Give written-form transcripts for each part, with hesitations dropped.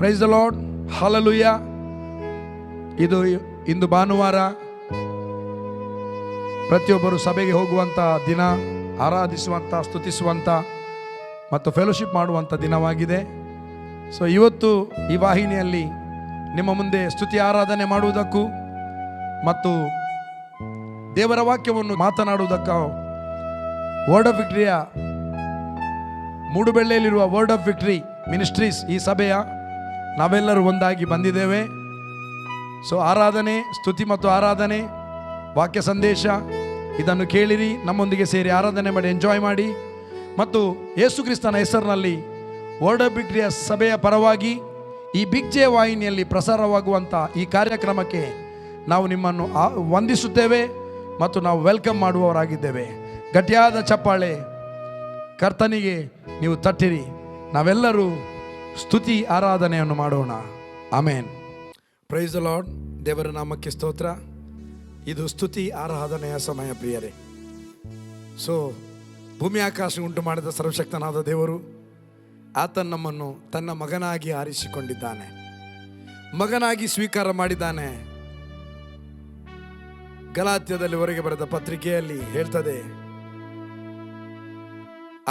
Price the Lord, hallelujah. ಇಂದು ಭಾನುವಾರ, ಪ್ರತಿಯೊಬ್ಬರು ಸಭೆಗೆ ಹೋಗುವಂಥ ದಿನ, ಆರಾಧಿಸುವಂಥ, ಸ್ತುತಿಸುವಂಥ ಮತ್ತು ಫೆಲೋಶಿಪ್ ಮಾಡುವಂಥ ದಿನವಾಗಿದೆ. ಸೊ ಇವತ್ತು ಈ ವಾಹಿನಿಯಲ್ಲಿ ನಿಮ್ಮ ಮುಂದೆ ಸ್ತುತಿ ಆರಾಧನೆ ಮಾಡುವುದಕ್ಕೂ ಮತ್ತು ದೇವರ ವಾಕ್ಯವನ್ನು ಮಾತನಾಡುವುದಕ್ಕೂ ವರ್ಡ್ ಆಫ್ ವಿಕ್ಟರಿಯ ಮೂಡುಬೆಳ್ಳೆಯಲ್ಲಿರುವ ವರ್ಡ್ ಆಫ್ ವಿಕ್ಟರಿ ಮಿನಿಸ್ಟ್ರೀಸ್ ಈ ಸಭೆಯ ನಾವೆಲ್ಲರೂ ಒಂದಾಗಿ ಬಂದಿದ್ದೇವೆ. ಸೊ ಆರಾಧನೆ, ಸ್ತುತಿ ಮತ್ತು ಆರಾಧನೆ, ವಾಕ್ಯ ಸಂದೇಶ ಇದನ್ನು ಕೇಳಿರಿ, ನಮ್ಮೊಂದಿಗೆ ಸೇರಿ ಆರಾಧನೆ ಮಾಡಿ, ಎಂಜಾಯ್ ಮಾಡಿ. ಮತ್ತು ಯೇಸು ಕ್ರಿಸ್ತನ ಹೆಸರಿನಲ್ಲಿ ವರ್ಡ್ ಆಫ್ ವಿಕ್ಟರಿಯ ಸಭೆಯ ಪರವಾಗಿ ಈ ಬಿಗ್ ಜೆ ವಾಹಿನಿಯಲ್ಲಿ ಪ್ರಸಾರವಾಗುವಂಥ ಈ ಕಾರ್ಯಕ್ರಮಕ್ಕೆ ನಾವು ನಿಮ್ಮನ್ನು ವಂದಿಸುತ್ತೇವೆ ಮತ್ತು ನಾವು ವೆಲ್ಕಮ್ ಮಾಡುವವರಾಗಿದ್ದೇವೆ. ಗಟ್ಟಿಯಾದ ಚಪ್ಪಾಳೆ ಕರ್ತನಿಗೆ ನೀವು ತಟ್ಟಿರಿ. ನಾವೆಲ್ಲರೂ ಸ್ತುತಿ ಆರಾಧನೆಯನ್ನು ಮಾಡೋಣ. ಆಮೇನ್. Praise the Lord. ದೇವರ ನಾಮಕ್ಕೆ ಸ್ತೋತ್ರ. ಇದು ಸ್ತುತಿ ಆರಾಧನೆಯ ಸಮಯ ಪ್ರಿಯರೇ. ಸೊ ಭೂಮಿ ಆಕಾಶ ಉಂಟು ಮಾಡಿದ ಸರ್ವಶಕ್ತನಾದ ದೇವರು, ಆತನ ನಮ್ಮನ್ನು ತನ್ನ ಮಗನಾಗಿ ಆರಿಸಿಕೊಂಡಿದ್ದಾನೆ, ಮಗನಾಗಿ ಸ್ವೀಕಾರ ಮಾಡಿದ್ದಾನೆ. ಗಲಾತ್ಯದಲ್ಲಿ ಹೊರಗೆ ಬರೆದ ಪತ್ರಿಕೆಯಲ್ಲಿ ಹೇಳ್ತದೆ,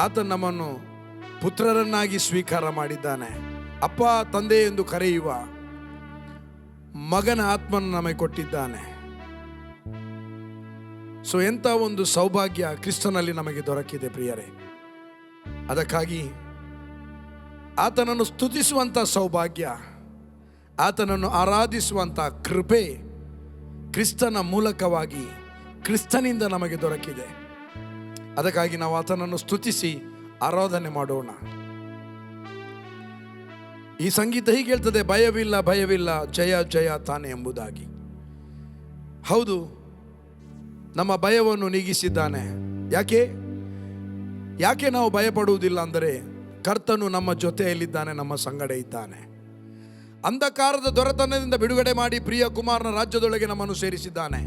ಆತನ ನಮ್ಮನ್ನು ಪುತ್ರರನ್ನಾಗಿ ಸ್ವೀಕಾರ ಮಾಡಿದ್ದಾನೆ. ಅಪ್ಪ ತಂದೆ ಎಂದು ಕರೆಯುವ ಮಗನ ಆತ್ಮನ್ನು ನಮಗೆ ಕೊಟ್ಟಿದ್ದಾನೆ. ಸೊ ಎಂಥ ಒಂದು ಸೌಭಾಗ್ಯ ಕ್ರಿಸ್ತನಲ್ಲಿ ನಮಗೆ ದೊರಕಿದೆ ಪ್ರಿಯರೇ. ಅದಕ್ಕಾಗಿ ಆತನನ್ನು ಸ್ತುತಿಸುವಂಥ ಸೌಭಾಗ್ಯ, ಆತನನ್ನು ಆರಾಧಿಸುವಂಥ ಕೃಪೆ ಕ್ರಿಸ್ತನ ಮೂಲಕವಾಗಿ, ಕ್ರಿಸ್ತನಿಂದ ನಮಗೆ ದೊರಕಿದೆ. ಅದಕ್ಕಾಗಿ ನಾವು ಆತನನ್ನು ಸ್ತುತಿಸಿ ಆರಾಧನೆ ಮಾಡೋಣ. ಈ ಸಂಗೀತ ಹೀಗೆ ಹೇಳ್ತದೆ, ಭಯವಿಲ್ಲ ಭಯವಿಲ್ಲ, ಜಯ ಜಯ ತಾನೆ ಎಂಬುದಾಗಿ. ಹೌದು, ನಮ್ಮ ಭಯವನ್ನು ನೀಗಿಸಿದ್ದಾನೆ. ಯಾಕೆ ನಾವು ಭಯಪಡುವುದಿಲ್ಲ ಅಂದರೆ, ಕರ್ತನು ನಮ್ಮ ಜೊತೆಯಲ್ಲಿದ್ದಾನೆ, ನಮ್ಮ ಸಂಗಡ ಇದ್ದಾನೆ. ಅಂಧಕಾರದ ದೊರೆತನದಿಂದ ಬಿಡುಗಡೆ ಮಾಡಿ ಪ್ರಿಯ ಕುಮಾರನ ರಾಜ್ಯದೊಳಗೆ ನಮ್ಮನ್ನು ಸೇರಿಸಿದ್ದಾನೆ.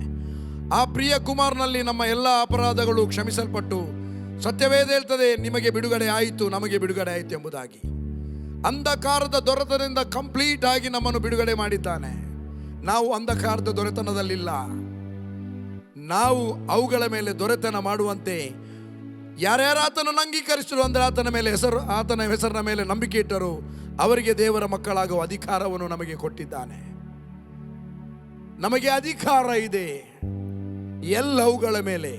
ಆ ಪ್ರಿಯ ಕುಮಾರನಲ್ಲಿ ನಮ್ಮ ಎಲ್ಲ ಅಪರಾಧಗಳು ಕ್ಷಮಿಸಲ್ಪಟ್ಟು, ಸತ್ಯವೇದ ಹೇಳ್ತದೆ, ನಿಮಗೆ ಬಿಡುಗಡೆ ಆಯಿತು, ನಮಗೆ ಬಿಡುಗಡೆ ಆಯಿತು ಎಂಬುದಾಗಿ. ಅಂಧಕಾರದ ದೊರೆತನದಿಂದ ಕಂಪ್ಲೀಟ್ ಆಗಿ ನಮ್ಮನ್ನು ಬಿಡುಗಡೆ ಮಾಡಿದ್ದಾನೆ. ನಾವು ಅಂಧಕಾರದ ದೊರೆತನದಲ್ಲಿಲ್ಲ. ನಾವು ಅವುಗಳ ಮೇಲೆ ದೊರೆತನ ಮಾಡುವಂತೆ ಯಾರ್ಯಾರು ಆತನನ್ನು ಅಂಗೀಕರಿಸರು ಅಂದರೆ ಆತನ ಹೆಸರಿನ ಮೇಲೆ ನಂಬಿಕೆ ಇಟ್ಟರು, ಅವರಿಗೆ ದೇವರ ಮಕ್ಕಳಾಗುವ ಅಧಿಕಾರವನ್ನು ನಮಗೆ ಕೊಟ್ಟಿದ್ದಾನೆ. ನಮಗೆ ಅಧಿಕಾರ ಇದೆ ಎಲ್ಲವುಗಳ ಮೇಲೆ.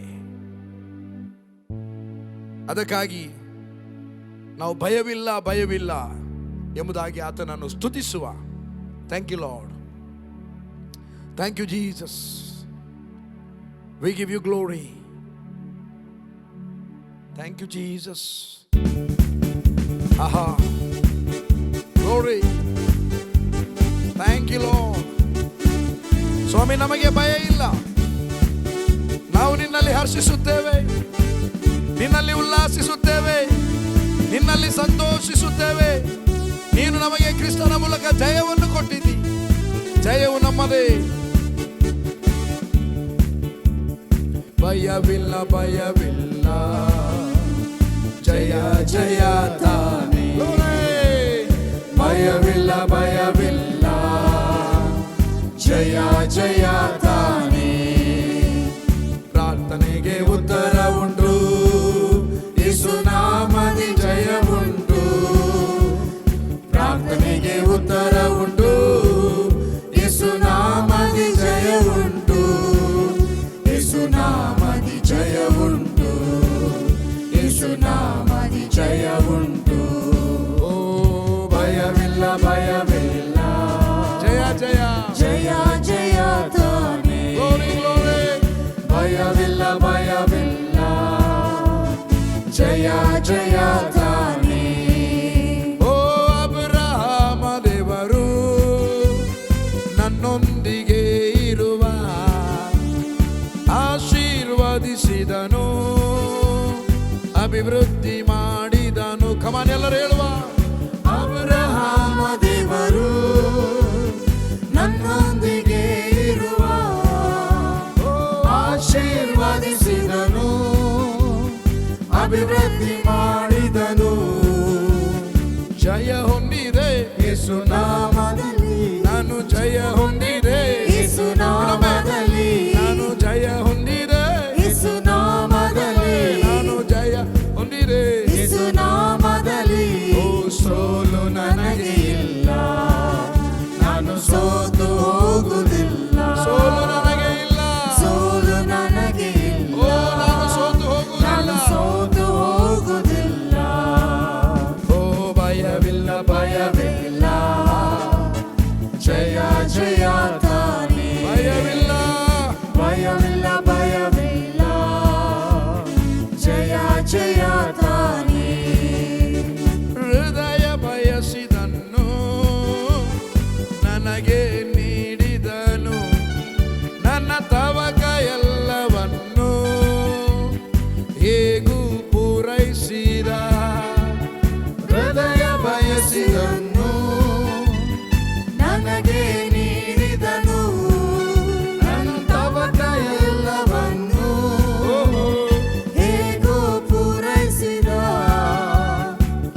ಅದಕ್ಕಾಗಿ ನಾವು ಭಯವಿಲ್ಲ ಭಯವಿಲ್ಲ ಎಂಬುದಾಗಿ ಆತನನ್ನು ಸ್ತುತಿಸುವ. Thank you Lord, thank you Jesus, we give you glory. Thank you Jesus. ಆಹಾ, ಗ್ಲೋರಿ. Thank you Lord. ಸ್ವಾಮಿ, ನಮಗೆ ಭಯ ಇಲ್ಲ. ನಾವು ನಿನ್ನಲ್ಲಿ ಹರ್ಷಿಸುತ್ತೇವೆ, ನಿನ್ನಲ್ಲಿ ಉಲ್ಲಾಸಿಸುತ್ತೇವೆ, ನಿನ್ನಲ್ಲಿ ಸಂತೋಷಿಸುತ್ತೇವೆ. ನೀನು ನಮಗೆ ಕ್ರಿಸ್ತನ ಮೂಲಕ ಜಯವನ್ನು ಕೊಟ್ಟಿದ್ದಿ, ಜಯವು ನಮ್ಮದೇ. ಭಯವಿಲ್ಲ ಭಯವಿಲ್ಲ, ಜಯ ಜಯ ತಾನೇ. ಭಯವಿಲ್ಲ ಭಯವಿಲ್ಲ, ಜಯ ಜಯ ತಾನೇ. ಪ್ರಾರ್ಥನೆಗೆ ಉತ್ತರ ಉಂಟು, ಯೇಸು ನಾಮದಿ ಜಯ ಉಂಟು. ಪ್ರಾರ್ಥನೆಗೆ ಉತ್ತರ ಉಂಟು, ಯೇಸು ನಾಮದಿ ಜಯ ಉಂಟು. ಯೇಸು ನಾಮದಿ ಜಯ ಉಂಟು, ಯೇಸು ನಾಮದಿ ಜಯ ಉಂಟು. ಓ ಭಯವಿಲ್ಲ ಭಯವಿಲ್ಲ, ಜಯ ಜಯ ಜಯ ಜಯ ತಾನೇ. ಭಯವಿಲ್ಲ ಭಯವಿಲ್ಲ, ಜಯ ಜಯ ತಾನೇ. ಓ ಅಬ್ರಹಾಮ ದೇವರು ನನ್ನೊಂದಿಗೆ ಇರುವ, ಆಶೀರ್ವದಿಸಿದನು, ಅಭಿವೃದ್ಧಿ ಮಾಡಿದನು. ಕಮಾನ್, ಎಲ್ಲರೂ ಹೇಳುವ. ಅಬ್ರಹಾಮ ದೇವರು ನನ್ನೊಂದಿಗೆ ಇರುವ, ಆಶೀರ್ವದಿಸಿದನು, ಅಭಿವೃದ್ಧಿ ಮಾಡಿದನು. ಜಯ ಹೊಂದಿದೆ ಯೇಸು ಯೇಸು ನಾಮದಲ್ಲಿ ನಾನು ಜಯ ಹೊಂದಿದೆ, ಯೇಸು ನಾಮದಲ್ಲಿ ನಾನು ಜಯ ಹೊಂದಿದೆ, ಯೇಸು ನಾಮದಲ್ಲಿ ನಾನು ಜಯ ಹೊಂದಿದೆ, ಯೇಸು ನಾಮದಲ್ಲಿ ಓ ಸೋಲು ನನಗೆ ಇಲ್ಲ, ನಾನು ಸೋತು ಹೋಗುವುದಿಲ್ಲ, ಸೋಲು ನನಗೆ ಇಲ್ಲ, ಸೋಲು ನನಗೆ ಇಲ್ಲ, ಓ ನಾನು ಸೋತು ನಾನು ಹೋಗುವುದಿಲ್ಲ, ಸೋತು ಹೋಗುವುದಿಲ್ಲ, ಓ ಭಯವಿಲ್ಲ ಭಯವಿಲ್ಲ, ಜಯ ಜಯ ತಾನೇ, ಭಯವಿಲ್ಲ, ಭಯವಿಲ್ಲ ಭಯವಿಲ್ಲ, ಜಯ ಜಯ ತಾನೇ, ಹೃದಯ ಬಯಸಿದನ್ನು ನನಗೆ ನೀಡಿದನು, ನನ್ನ ತವಕ ಎಲ್ಲವನ್ನು ಹೇಗೂ ಪೂರೈಸಿದ, ಹೃದಯ ಬಯಸಿದನ್ನು ನನಗೆ ನೀಡಿದನು, ನನ್ನ ತವಕ ಎಲ್ಲವನ್ನು ಹೇಗೂ ಪೂರೈಸಿದ,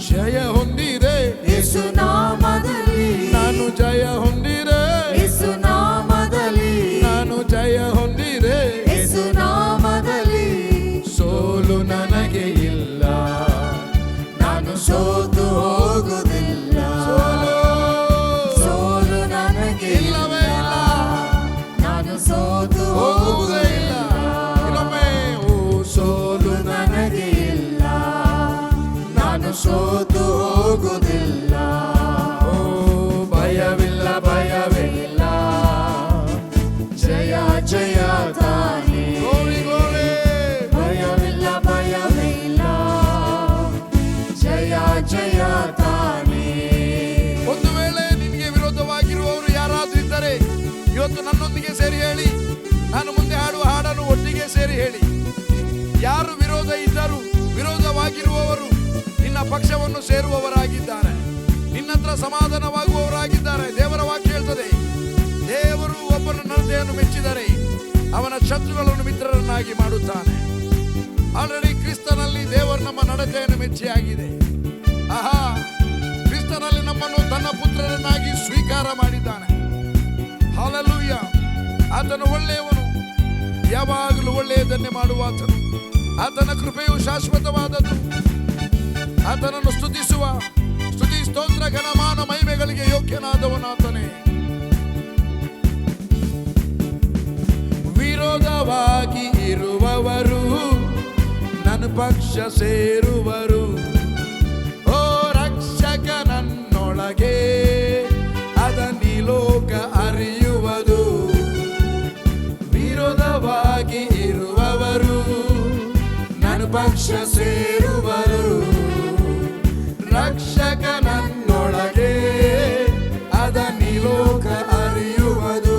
ಜಯ ಹೊಂದಿದೆ, ಯೇಸು ನಾಮದಲ್ಲಿ ನಾನು ಜಯ ಹೊಂದಿದೆ, ಯೇಸು ನಾಮದಲ್ಲಿ ನಾನು ಜಯ ಹೊಂದಿದೆ, ಯೇಸು ನಾಮದಲ್ಲಿ ಸೋಲು ನನಗೆ ಇಲ್ಲ, ನಾನು ಸೋತು ಹೋಗುವುದಿಲ್ಲ, ಸೋಲು ಸೋಲು ನನಗೆ ಇಲ್ಲವೇ ಇಲ್ಲ, ನಾನು ಸೋತು ಹೋಗುವುದೇ ಇಲ್ಲ, ಇನ್ನೊಮ್ಮೆ ಓ ಸೋಲು ನನಗೆ ಇಲ್ಲ, ನಾನು ಸೋತು ಹೋಗುವುದಿಲ್ಲ, ಓ ಭಯವಿಲ್ಲ ಭಯವಿಲ್ಲ, ಜಯ ಜಯ ತಾನೇ, ಗೋಳಿ ಗೋಳಿ, ಭಯವಿಲ್ಲ ಭಯವಿಲ್ಲ, ಜಯ ಜಯ ತಾನೇ, ಒಂದು ವೇಳೆ ನಿನಗೆ ವಿರೋಧವಾಗಿರುವವರು ಯಾರಾದ್ರೂ ಇದ್ದರೆ ಇವತ್ತು ನನ್ನೊಂದಿಗೆ ಸೇರಿ ಹೇಳಿ, ನಾನು ಮುಂದೆ ಹಾಡುವ ಹಾಡನ್ನು ಒಟ್ಟಿಗೆ ಸೇರಿ ಹೇಳಿ. ಯಾರು ವಿರೋಧ ಇದ್ದರೂ ವಿರೋಧವಾಗಿರುವವರು ನಿನ್ನ ಪಕ್ಷವನ್ನು ಸೇರುವವರಾಗಿದ್ದಾರೆ, ನಿನ್ನ ಹತ್ರ ಸಮಾಧಾನವಾಗುವವರಾಗಿದ್ದಾರೆ. ದೇವರ ವಾಕ್ಯ ಹೇಳ್ತದೆ, ದೇವರು ಒಬ್ಬನ ನಡತೆಯನ್ನು ಮೆಚ್ಚಿದರೆ ಅವನ ಶತ್ರುಗಳನ್ನು ಮಿತ್ರರನ್ನಾಗಿ ಮಾಡುತ್ತಾನೆ. ಆಲ್ರೆಡಿ ಕ್ರಿಸ್ತನಲ್ಲಿ ದೇವರು ನಮ್ಮ ನಡತೆಯನ್ನು ಮೆಚ್ಚಿಯಾಗಿದೆ. ಆಹಾ, ಕ್ರಿಸ್ತನಲ್ಲಿ ನಮ್ಮನ್ನು ತನ್ನ ಪುತ್ರರನ್ನಾಗಿ ಸ್ವೀಕಾರ ಮಾಡಿದ್ದಾನೆ. ಹಾಲೆಲೂಯ. ಆತನು ಒಳ್ಳೆಯವನು, ಯಾವಾಗಲೂ ಒಳ್ಳೆಯದನ್ನೇ ಮಾಡುವ ಆತನು. ಆತನ ಕೃಪೆಯು ಶಾಶ್ವತವಾದದ್ದು. ಆತನನ್ನು ಸ್ತುತಿಸುವ ಸ್ತುತಿ ಸ್ತೋತ್ರ ಘನಮಾನ ಮಹಿಮೆಗಳಿಗೆ ಯೋಗ್ಯನಾದವನಾತನೇ. ವಿರೋಧವಾಗಿ ಇರುವವರು ನನ್ನ ಪಕ್ಷ ಸೇರುವರು, ಓ ರಕ್ಷಕ ನನ್ನೊಳಗೆ ಅದನ್ನಿ ಲೋಕ ಅರಿಯುವುದು. ವಿರೋಧವಾಗಿ ಇರುವವರು ನನ್ನ ಪಕ್ಷ ಸೇರುವರು, ರಕ್ಷಕ ನನ್ನೊಳಗೆ ಅದನ್ನಿ ಲೋಕ ಅರಿಯುವುದು.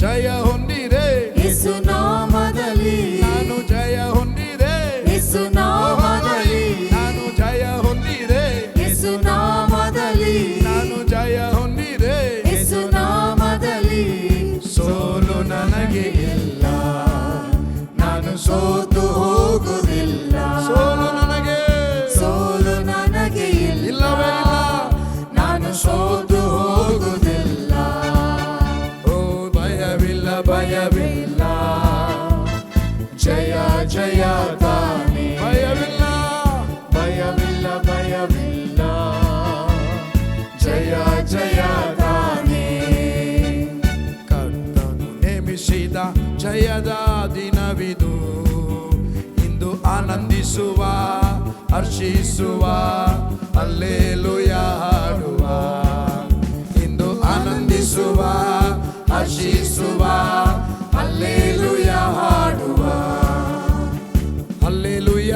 ಜಯ ಹೊಂದಿದೆ, ಯೇಸು ನಾಮದಲ್ಲಿ ನಾನು ಜಯ ಹೊಂದಿದೆ, ಯೇಸು ನಾಮದಲ್ಲಿ ನಾನು ಜಯ ಹೊಂದಿದೆ, ಯೇಸು ನಾಮದಲ್ಲಿ ನಾನು ಜಯ ಹೊಂದಿದೆ, ಯೇಸು ನಾಮದಲ್ಲಿ ಸೋಲು ನನಗೆ ಇಲ್ಲ, ನಾನು ಸೋತು ಹೋಗುವುದಿಲ್ಲ, ಸೋಲು ನನಗೆ ಸೋಲು ನನಗೆ ಇಲ್ಲವೇ ಇಲ್ಲ, ನಾನು ಸೋತು ಹೋಗುವುದಿಲ್ಲ, ಓ ಭಯವಿಲ್ಲ ಭಯವಿಲ್ಲ, ಜಯ ಜಯ ತಾನೇ, ಭಯವಿಲ್ಲ, ಭಯವಿಲ್ಲ ಭಯವಿಲ್ಲ, ಜಯ ಜಯ ತಾನೇ, ಕರ್ತನು ನೇಮಿಸಿದ ಜಯದ ದಿನವಿದು, ಇಂದು ಆನಂದಿಸುವ ಹರ್ಷಿಸುವ ಹಲ್ಲೆಲೂಯ ಹಾಡುವ, ಇಂದು ಆನಂದಿಸುವ ಹರ್ಷಿಸುವ ಹಲ್ಲೆಲೂಯ ಹಾಡುವ, ಹಲ್ಲೆಲೂಯ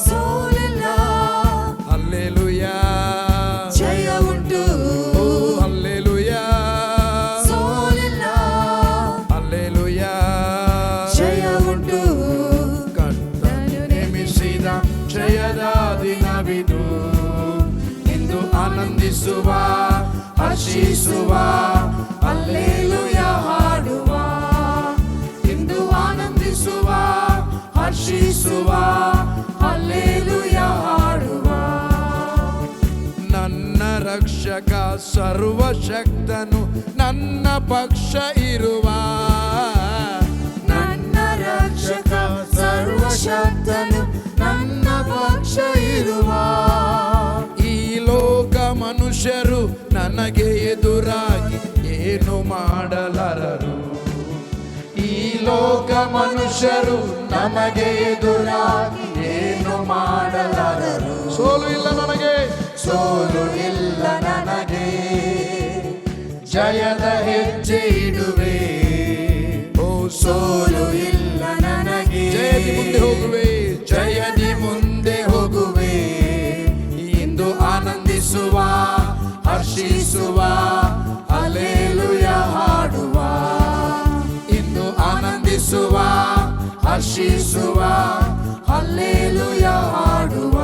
ಸೋಲಿಲ್ಲ ಹಲ್ಲೆಲೂಯ, ಜಯ ಉಂಟು, ಓ ಹಲ್ಲೆಲೂಯ, ಸೋಲಿಲ್ಲ ಹಲ್ಲೆಲೂಯ, ಜಯ ಉಂಟು, ಕರ್ತನು ನೇಮಿಸಿದ ಜಯದ ದಿನವಿದು, ಇಂದು ಆನಂದಿಸುವ ಹರ್ಷಿಸುವ ಹಲ್ಲೆಲೂಯ ಹಾಡುವ, ಇಂದು ಆನಂದಿಸುವ ಹರ್ಷಿಸುವ ಹಲ್ಲೆಲೂಯ ಹಾಡುವ. ನನ್ನ ಸರ್ವಶಕ್ತನು ನನ್ನ ಪಕ್ಷ ಇರುವ ನನ್ನ ರಕ್ಷಕ ಸರ್ವಶಕ್ತನು ನನ್ನ ಪಕ್ಷ ಇರುವ ಈ ಲೋಕ ಮನುಷ್ಯರು ನನಗೆ ಎದುರಾಗಿ ಏನು ಮಾಡಲಾರರು. ಈ ಲೋಕ ಮನುಷ್ಯರು ನಮಗೆ ಎದುರಾಗಿ ಏನು ಮಾಡಲಾರರು. ಸೋಲು ಇಲ್ಲ ನನಗೆ, ಸೋಲು ಇಲ್ಲ ನನಗೆ, ಜಯದ ಹೆಜ್ಜೆ ಇಡುವೆ. ಓ ಸೋಲು ಇಲ್ಲ ನನಗೆ, ಜಯದಿ ಮುಂದೆ ಹೋಗುವೆ, ಜಯದಿ ಮುಂದೆ ಹೋಗುವೆ. ಇಂದು ಆನಂದಿಸುವ ಹರ್ಷಿಸುವ ಹಲ್ಲೆಲೂಯ ಹಾಡುವ. ಇಂದು ಆನಂದಿಸುವ ಹರ್ಷಿಸುವ ಹಲ್ಲೆಲೂಯ ಹಾಡುವ.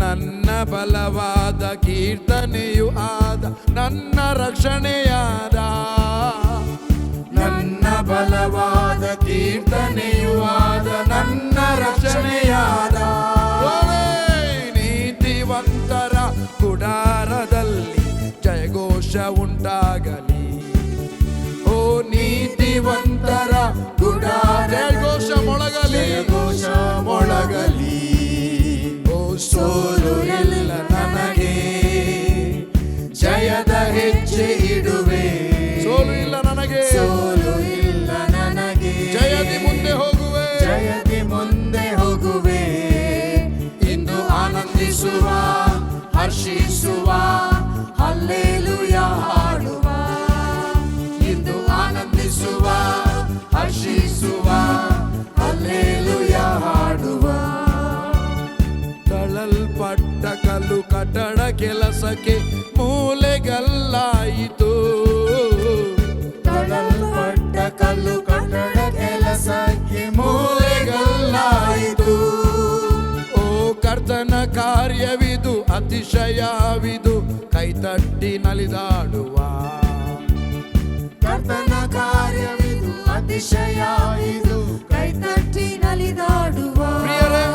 ನನ್ನ ಬಲವಾದ ಕೀರ್ತನೆಯು ಆದ ನನ್ನ ರಕ್ಷಣೆಯಾದ, ನನ್ನ ಬಲವಾದ ಕೀರ್ತನೆಯು ಆದ ನನ್ನ ರಕ್ಷಣೆಯಾದ. ನೀತಿವಂತರ ಗುಡಾರದಲ್ಲಿ ಜಯಘೋಷ ಉಂಟಾಗಲಿ. ಓ ನೀತಿವಂತರ ಗುಡಾರ ಜಯಘೋಷ ಮೊಳಗಲಿ, ಜಯಘೋಷ ಮೊಳಗಲಿ. ಓ ಸೋಲು ಇಲ್ಲ ನನಗೆ, ಜಯದ ಹೆಜ್ಜೆ ಇಡುವೆ. ಸೋಲು ಇಲ್ಲ ನನಗೆ, ಸೋಲು ಇಲ್ಲ ನನಗೆ, ಜಯದಿ ಮುಂದೆ ಹೋಗುವೆ. ಜಯದಿ ಮುಂದೆ ಹೋಗುವೆ. ಇಂದು ಆನಂದಿಸುವ ಹರ್ಷಿಸುವ ಹಲ್ಲೆಲೂಯ ಹಾಡುವ. ಇಂದು ಆನಂದಿಸುವ ಹರ್ಷಿಸುವ ಹಲ್ಲೆಲೂಯ ಹಾಡುವ. ತಳಲ್ಪಟ್ಟ ಕಲ್ಲು ಕಟ್ಟಡ ಕೆಲಸಕ್ಕೆ ಮೂಲೆಗಲ್ಲಾಯಿತು. ತಳಲ್ಪಟ್ಟ ಕಲ್ಲು ಕಟ್ಟಡ ಕೆಲಸಕ್ಕೆ ಮೂಲೆಗಲ್ಲಾಯಿತು. ಓ ಕರ್ತನ ಕಾರ್ಯವಿದು ಅತಿಶಯವಿದು, ಕೈತಟ್ಟಿ ನಲಿದಾಡುವ. ಕರ್ತನ ಕಾರ್ಯವಿದು ಅತಿಶಯ ಇದು, ಕೈತಟ್ಟಿ ನಲಿದಾಡುವ. ಪ್ರಿಯರೇ,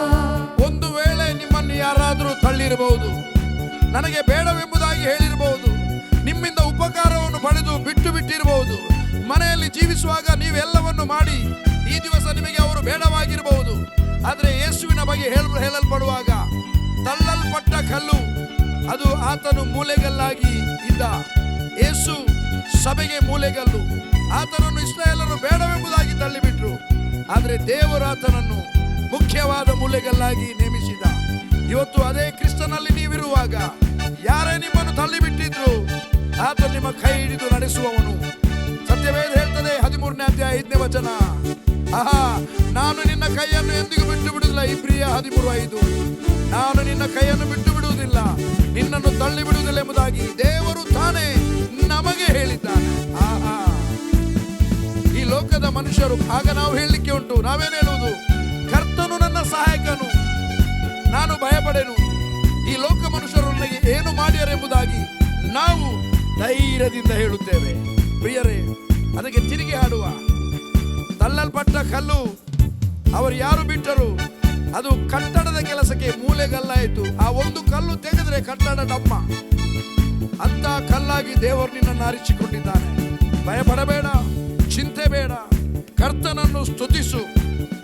ಒಂದು ವೇಳೆ ನಿಮ್ಮನ್ನು ಯಾರಾದರೂ ತಳ್ಳಿರಬಹುದು, ನನಗೆ ಬೇಡವೆಂಬುದಾಗಿ ಹೇಳಿರಬಹುದು, ನಿಮ್ಮಿಂದ ಉಪಕಾರವನ್ನು ಪಡೆದು ಬಿಟ್ಟು ಬಿಟ್ಟಿರಬಹುದು. ಮನೆಯಲ್ಲಿ ಜೀವಿಸುವಾಗ ನೀವೆಲ್ಲವನ್ನು ಮಾಡಿ ಈ ದಿವಸ ನಿಮಗೆ ಅವರು ಬೇಡವಾಗಿರಬಹುದು. ಆದರೆ ಯೇಸುವಿನ ಬಗ್ಗೆ ಹೇಳಲ್ಪಡುವಾಗ ತಳ್ಳಲ್ಪಟ್ಟ ಕಲ್ಲು ಅದು ಆತನು ಮೂಲೆಗಲ್ಲಾಗಿ ಇದ್ದ. ಯೇಸು ಸಭೆಗೆ ಮೂಲೆಗಲ್ಲು. ಆತನನ್ನು ಇಸ್ರಾಯೇಲರು ಬೇಡವೆಂಬುದಾಗಿ ತಳ್ಳಿಬಿಟ್ರು. ಆದರೆ ದೇವರು ಆತನನ್ನು ಮುಖ್ಯವಾದ ಮೂಲೆಗಲ್ಲಾಗಿ ನೇಮಿಸಿದ. ಇವತ್ತು ಅದೇ ಕ್ರಿಸ್ತನಲ್ಲಿ ನೀವಿರುವಾಗ ಯಾರೇ ನಿಮ್ಮನ್ನು ತಳ್ಳಿಬಿಟ್ಟಿದ್ರು, ಆತ ನಿಮ್ಮ ಕೈ ಹಿಡಿದು ನಡೆಸುವವನು. ಸತ್ಯವೇದ ಹೇಳ್ತದೆ 13ನೇ ಅಧ್ಯಾಯ 5ನೇ ವಚನ, ಆಹಾ, ನಾನು ನಿನ್ನ ಕೈಯನ್ನು ಎಂದಿಗೂ ಬಿಟ್ಟು ಬಿಡುವುದಿಲ್ಲ. ಇಬ್ರಿಯ 13:5, ನಾನು ನಿನ್ನ ಕೈಯನ್ನು ಬಿಟ್ಟು ಬಿಡುವುದಿಲ್ಲ, ನಿನ್ನನ್ನು ತಳ್ಳಿ ಬಿಡುವುದಿಲ್ಲ ಎಂಬುದಾಗಿ ದೇವರು ತಾನೇ ನಮಗೆ ಹೇಳಿದ್ದಾನೆ. ಆಹಾ, ಈ ಲೋಕದ ಮನುಷ್ಯರು ಆಗ ನಾವು ಹೇಳಲಿಕ್ಕೆ ಉಂಟು. ನಾವೇನು ಹೇಳುವುದು? ಕರ್ತನು ನನ್ನ ಸಹಾಯಕನು, ನಾನು ಭಯಪಡೆನು. ಈ ಲೋಕ ಮನುಷ್ಯರು ನನಗೆ ಏನು ಮಾಡ್ಯಾರೆಂಬುದಾಗಿ ನಾವು ಧೈರ್ಯದಿಂದ ಹೇಳುತ್ತೇವೆ. ಪ್ರಿಯರೇ, ಅದಕ್ಕೆ ತಿರುಗಿ ಹಾಡುವ. ತಳ್ಳಲ್ಪಟ್ಟ ಕಲ್ಲು ಅವರು ಯಾರು ಬಿಟ್ಟರು? ಅದು ಕಟ್ಟಡದ ಕೆಲಸಕ್ಕೆ ಮೂಲೆಗಲ್ಲಾಯಿತು. ಆ ಒಂದು ಕಲ್ಲು ತೆಗೆದ್ರೆ ಕಟ್ಟಡ ಡಮ್ಮ. ಅಂತ ಕಲ್ಲಾಗಿ ದೇವರು ನಿನ್ನನ್ನು ಆರಿಸಿಕೊಂಡಿದ್ದಾನೆ. ಭಯಪಡಬೇಡ, ಚಿಂತೆ ಬೇಡ, ಕರ್ತನನ್ನು ಸ್ತುತಿಸು.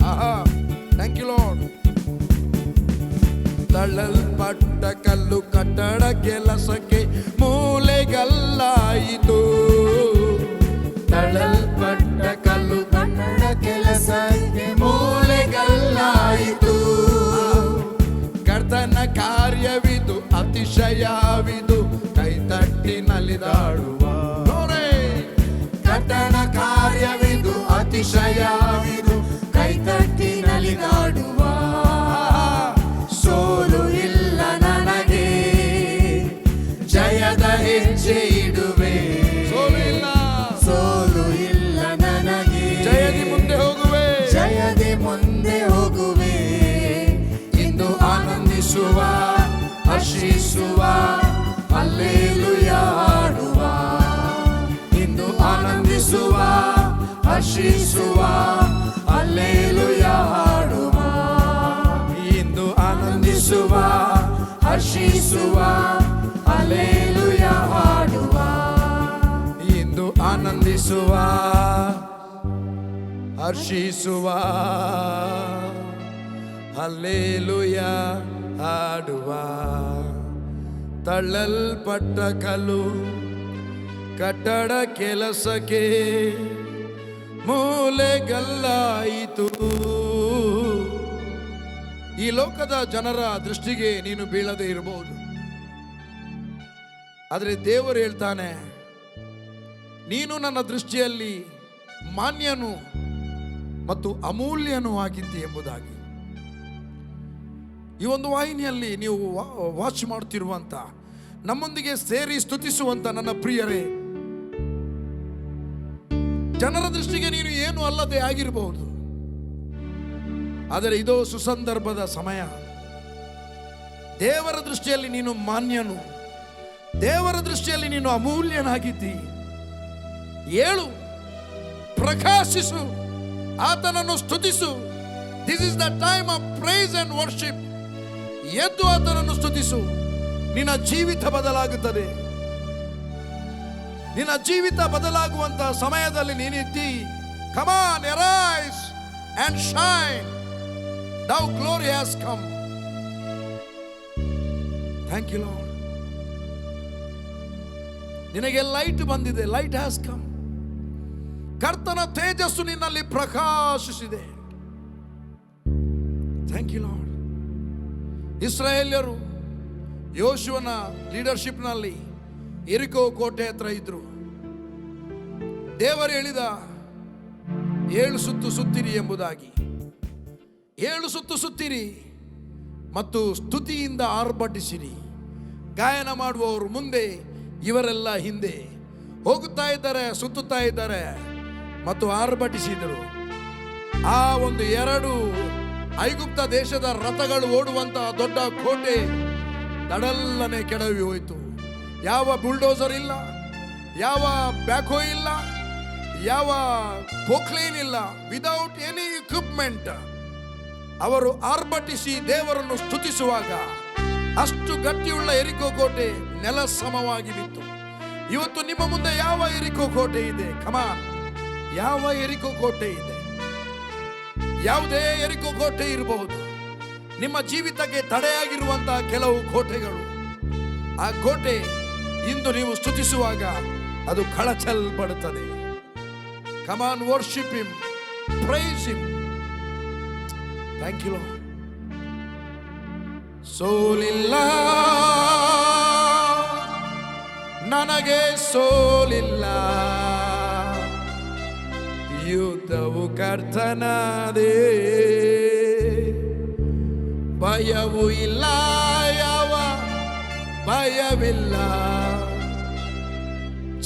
ಆಹಾ, ಥ್ಯಾಂಕ್ ಯು ಲಾರ್ಡ್. ತಳ್ಳಲ್ಪಟ್ಟ ಕಲ್ಲು ಕಟ್ಟಡ ಕೆಲಸಕ್ಕೆ ಮೂಲೆಗಲ್ಲಾಯಿತು. ತಳ್ಳಲ್ಪಟ್ಟ ಕಲ್ಲು ಕಟ್ಟಡ ಕೆಲಸಕ್ಕೆ ಮೂಲೆಗಲ್ಲಾಯಿತು. ಕರ್ತನ ಕಾರ್ಯವಿದು ಅತಿಶಯವಿದು, ಕೈತಟ್ಟಿ ನಲಿದಾಡುವ. ಕರ್ತನ ಕಾರ್ಯವಿದು ಅತಿಶಯವಿದು, ಕೈತಟ್ಟಿ ನಲಿದಾಡುವ. ಸೋಲು ಇಲ್ಲ ನನಗೆ, ಜಯದ ಹೆಜ್ಜೆ ಇಡುವೆ. ಸೋಲು ಇಲ್ಲ, ಸೋಲು ಇಲ್ಲ ನನಗೆ, ಜಯದಿ ಮುಂದೆ ಹೋಗುವೆ. ಜಯದಿ ಮುಂದೆ ಹೋಗುವೆ. ಇಂದು ಆನಂದಿಸುವ ಹರ್ಷಿಸುವ ಹಲ್ಲೆಲೂಯ ಹಾಡುವ. ಇಂದು ಆನಂದಿಸುವ ಹರ್ಷಿಸುವ ಹಲ್ಲೆಲೂಯ ಹಾಡುವ. ಇಂದು ಆನಂದಿಸುವ ಹರ್ಷಿಸುವ ಹಲ್ಲೆಲೂಯ ಆನಂದಿಸುವ ಹರ್ಷಿಸುವ ಹಲ್ಲೆಲೂಯ ಹಾಡುವ. ತಳ್ಳಲ್ಪಟ್ಟ ಕಲ್ಲು ಕಟ್ಟಡ ಕೆಲಸಕ್ಕೆ ಮೂಲೆಗಲ್ಲಾಯಿತು. ಈ ಲೋಕದ ಜನರ ದೃಷ್ಟಿಗೆ ನೀನು ಬೀಳದೆ ಇರಬಹುದು, ಆದರೆ ದೇವರು ಹೇಳ್ತಾನೆ, ನೀನು ನನ್ನ ದೃಷ್ಟಿಯಲ್ಲಿ ಮಾನ್ಯನು ಮತ್ತು ಅಮೂಲ್ಯನೂ ಆಗಿದ್ದಿ ಎಂಬುದಾಗಿ. ಈ ಒಂದು ವಾಹಿನಿಯಲ್ಲಿ ನೀವು ವಾಚ್ ಮಾಡುತ್ತಿರುವಂತ, ನಮ್ಮೊಂದಿಗೆ ಸೇರಿ ಸ್ತುತಿಸುವಂತ ನನ್ನ ಪ್ರಿಯರೇ, ಜನರ ದೃಷ್ಟಿಗೆ ನೀನು ಏನು ಅಲ್ಲದೆ ಆಗಿರಬಹುದು, ಆದರೆ ಇದೋ ಸುಸಂದರ್ಭದ ಸಮಯ. ದೇವರ ದೃಷ್ಟಿಯಲ್ಲಿ ನೀನು ಮಾನ್ಯನು, ದೇವರ ದೃಷ್ಟಿಯಲ್ಲಿ ನೀನು ಅಮೂಲ್ಯನಾಗಿದ್ದಿ. ಏಳು, ಪ್ರಕಾಶಿಸು, ಆತನನ್ನು ಸ್ತುತಿಸು. This is the time of praise and worship. ಎದ್ದು ಆತನನ್ನು ಸ್ತುತಿಸು. ನಿನ್ನ ಜೀವಿತ ಬದಲಾಗುತ್ತದೆ. ನಿನ್ನ ಜೀವಿತ ಬದಲಾಗುವಂತ ಸಮಯದಲ್ಲಿ ನೀನಿದ್ದಿ. Come on, arise and shine. Thou glory has come. Thank you, Lord. ನಿನಗೆ ಲೈಟ್ ಬಂದಿದೆ. Light has come. ಕರ್ತನ ತೇಜಸ್ಸು ನಿನ್ನಲ್ಲಿ ಪ್ರಕಾಶಿಸಿದೆ. Thank you lord. ಇಸ್ರಾಯೇಲ್ಯರು ಯೋಶುವನ ಲೀಡರ್ಶಿಪ್ನಲ್ಲಿ ಎರಿಕೋ ಕೋಟೆ ಹತ್ರ ಇದ್ರು. ದೇವರು ಹೇಳಿದ, 7 ಸುತ್ತು ಸುತ್ತಿರಿ ಎಂಬುದಾಗಿ. 7 ಸುತ್ತು ಸುತ್ತಿರಿ ಮತ್ತು ಸ್ತುತಿಯಿಂದ ಆರ್ಭಟಿಸಿರಿ. ಗಾಯನ ಮಾಡುವವರು ಮುಂದೆ, ಇವರೆಲ್ಲ ಹಿಂದೆ ಹೋಗುತ್ತಾ ಇದ್ದಾರೆ, ಸುತ್ತುತ್ತಾ ಇದ್ದಾರೆ ಮತ್ತು ಆರ್ಭಟಿಸಿದರು. ಆ ಒಂದು 2 ಐಗುಪ್ತ ದೇಶದ ರಥಗಳು ಓಡುವಂತಹ ದೊಡ್ಡ ಕೋಟೆ ದಡಲ್ಲನೆ ಕೆಡವಿ ಹೋಯಿತು. ಯಾವ ಬುಲ್ಡೋಸರ್ ಇಲ್ಲ, ಯಾವ ಬ್ಯಾಕೋ ಇಲ್ಲ, ಯಾವ ಪೋಕ್ಲೇನ್ ಇಲ್ಲ. ವಿದೌಟ್ ಎನಿ ಇಕ್ವಿಪ್ಮೆಂಟ್ ಅವರು ಆರ್ಭಟಿಸಿ ದೇವರನ್ನು ಸ್ತುತಿಸುವಾಗ ಅಷ್ಟು ಗಟ್ಟಿಯುಳ್ಳ ಎರಿಕೋ ಕೋಟೆ ನೆಲ ಸಮವಾಗಿ ಬಿತ್ತು. ಇವತ್ತು ನಿಮ್ಮ ಮುಂದೆ ಯಾವ ಎರಿಕೋ ಕೋಟೆ ಇದೆ? ಕಮಾನ್, ಯಾವ ಎರಿಕೋ ಕೋಟೆ ಇದೆ? ಯಾವುದೇ ಎರಿಕೋ ಕೋಟೆ ಇರಬಹುದು. ನಿಮ್ಮ ಜೀವಿತಕ್ಕೆ ತಡೆಯಾಗಿರುವಂತಹ ಕೆಲವು ಕೋಟೆಗಳು. ಆ ಕೋಟೆ ಇಂದು ನೀವು ಸ್ತುತಿಸುವಾಗ ಅದು ಕಳಚಲ್ಪಡುತ್ತದೆ. Come on, worship him, praise him. Thank you Lord. ಸೋಲಿಲ್ಲ ನನಗೆ, ಸೋಲಿಲ್ಲ. ಯುದ್ಧವು ಕರ್ತನದೇ, ಭಯವು ಇಲ್ಲ, ಯಾವ ಭಯವಿಲ್ಲ.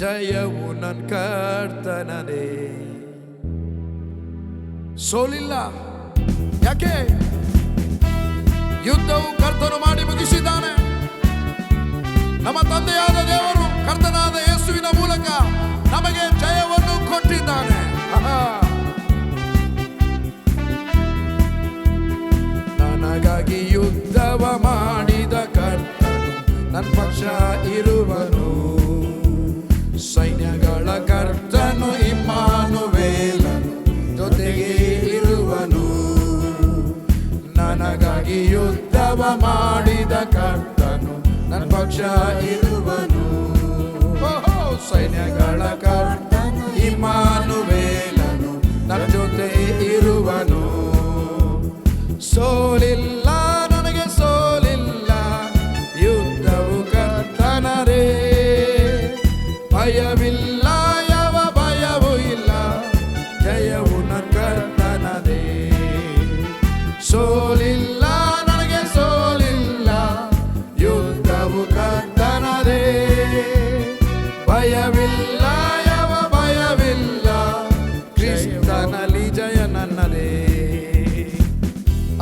ಜಯವು ನನ್ನ ಕರ್ತನದೇ. ಸೋಲಿಲ್ಲ. ಯಾಕೆ? ಯುದ್ಧವು ಕರ್ತನು ಮಾಡಿ ಮುಗಿಸಿದ್ದಾನೆ. ನಮ್ಮ ತಂದೆಯಾದ ದೇವರು ಕರ್ತನಾದ ಯೇಸುವಿನ ಮೂಲಕ ನಮಗೆ ಜಯವನ್ನು ಕೊಟ್ಟಿದ್ದಾನೆ. ನನಗಾಗಿ ಯುದ್ಧವ ಮಾಡಿದ ಕರ್ತನು ನನ್ನ ಪಕ್ಷ ಇರುವನು. ಸೈನ್ಯಗಳ ಕರ್ತನು ಇಮ್ಮಾನುವೇಲನು ಜೊತೆಗೆ ಇರುವನು. ನನಗಾಗಿ ಯುದ್ಧವ ಮಾಡಿದ ಕರ್ತನು ನನ್ನ ಪಕ್ಷ ಇರುವನು. ಸೈನ್ಯಗಳ ಕರ್ತನು ಇಮ್ಮಾನುವೇಲನು ನನ್ನ ಜೊತೆ ಇರುವನು. ಸೋಲಿಲ್ಲ ನನಗೆ, ಸೋಲಿಲ್ಲ. ಯುದ್ಧವು ಕರ್ತನದೇ, ಭಯವಿಲ್ಲ, ಯಾವ ಭಯವೂ ಇಲ್ಲ. ಜಯವು ನನ್ನ ಕರ್ತನದೇ. ಸೋಲಿಲ್ಲ ನನಗೆ, ಸೋಲಿಲ್ಲ. ಯುದ್ಧವು ಕರ್ತನದೇ, ಭಯವಿಲ್ಲ, ಯಾವ ಭಯವಿಲ್ಲ. ಕ್ರಿಸ್ತನಲ್ಲಿ ಜಯ ನನ್ನದೇ.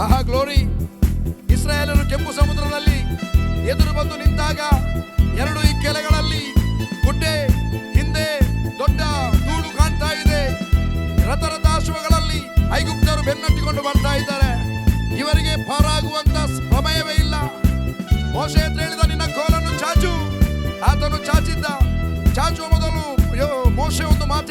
ಆಹಾ, ಗ್ಲೋರಿ. ಇಸ್ರಾಯೇಲರು ಕೆಂಪು ಸಮುದ್ರದಲ್ಲಿ ಎದುರು ಬಂದು ನಿಂತಾಗ 2 ಇಕ್ಕೆಲೆಗಳಲ್ಲಿ ಗುಡ್ಡೆ, ಹಿಂದೆ ದೊಡ್ಡ ಧೂಳು ಕಾಣ್ತಾ ಇದೆ. ರಥರಥಾಶ್ವಗಳಲ್ಲಿ ಐಗುಪ್ತರು ಬೆನ್ನಟ್ಟಿಕೊಂಡು ಬರ್ತಾ ಇದ್ದಾರೆ. ಇವರಿಗೆ ಪಾರಾಗುವಂತ ಪ್ರಮೇಯವೇ ಇಲ್ಲ. ಮೋಶೆ ಹತ್ರ ಹೇಳಿದ, ನಿನ್ನ ಕೋಲನ್ನು ಚಾಚು. ಆತನು ಚಾಚಿದ್ದ. ಚಾಚುವ ಮೊದಲು ಮೋಶೆ ಒಂದು ಮಾತು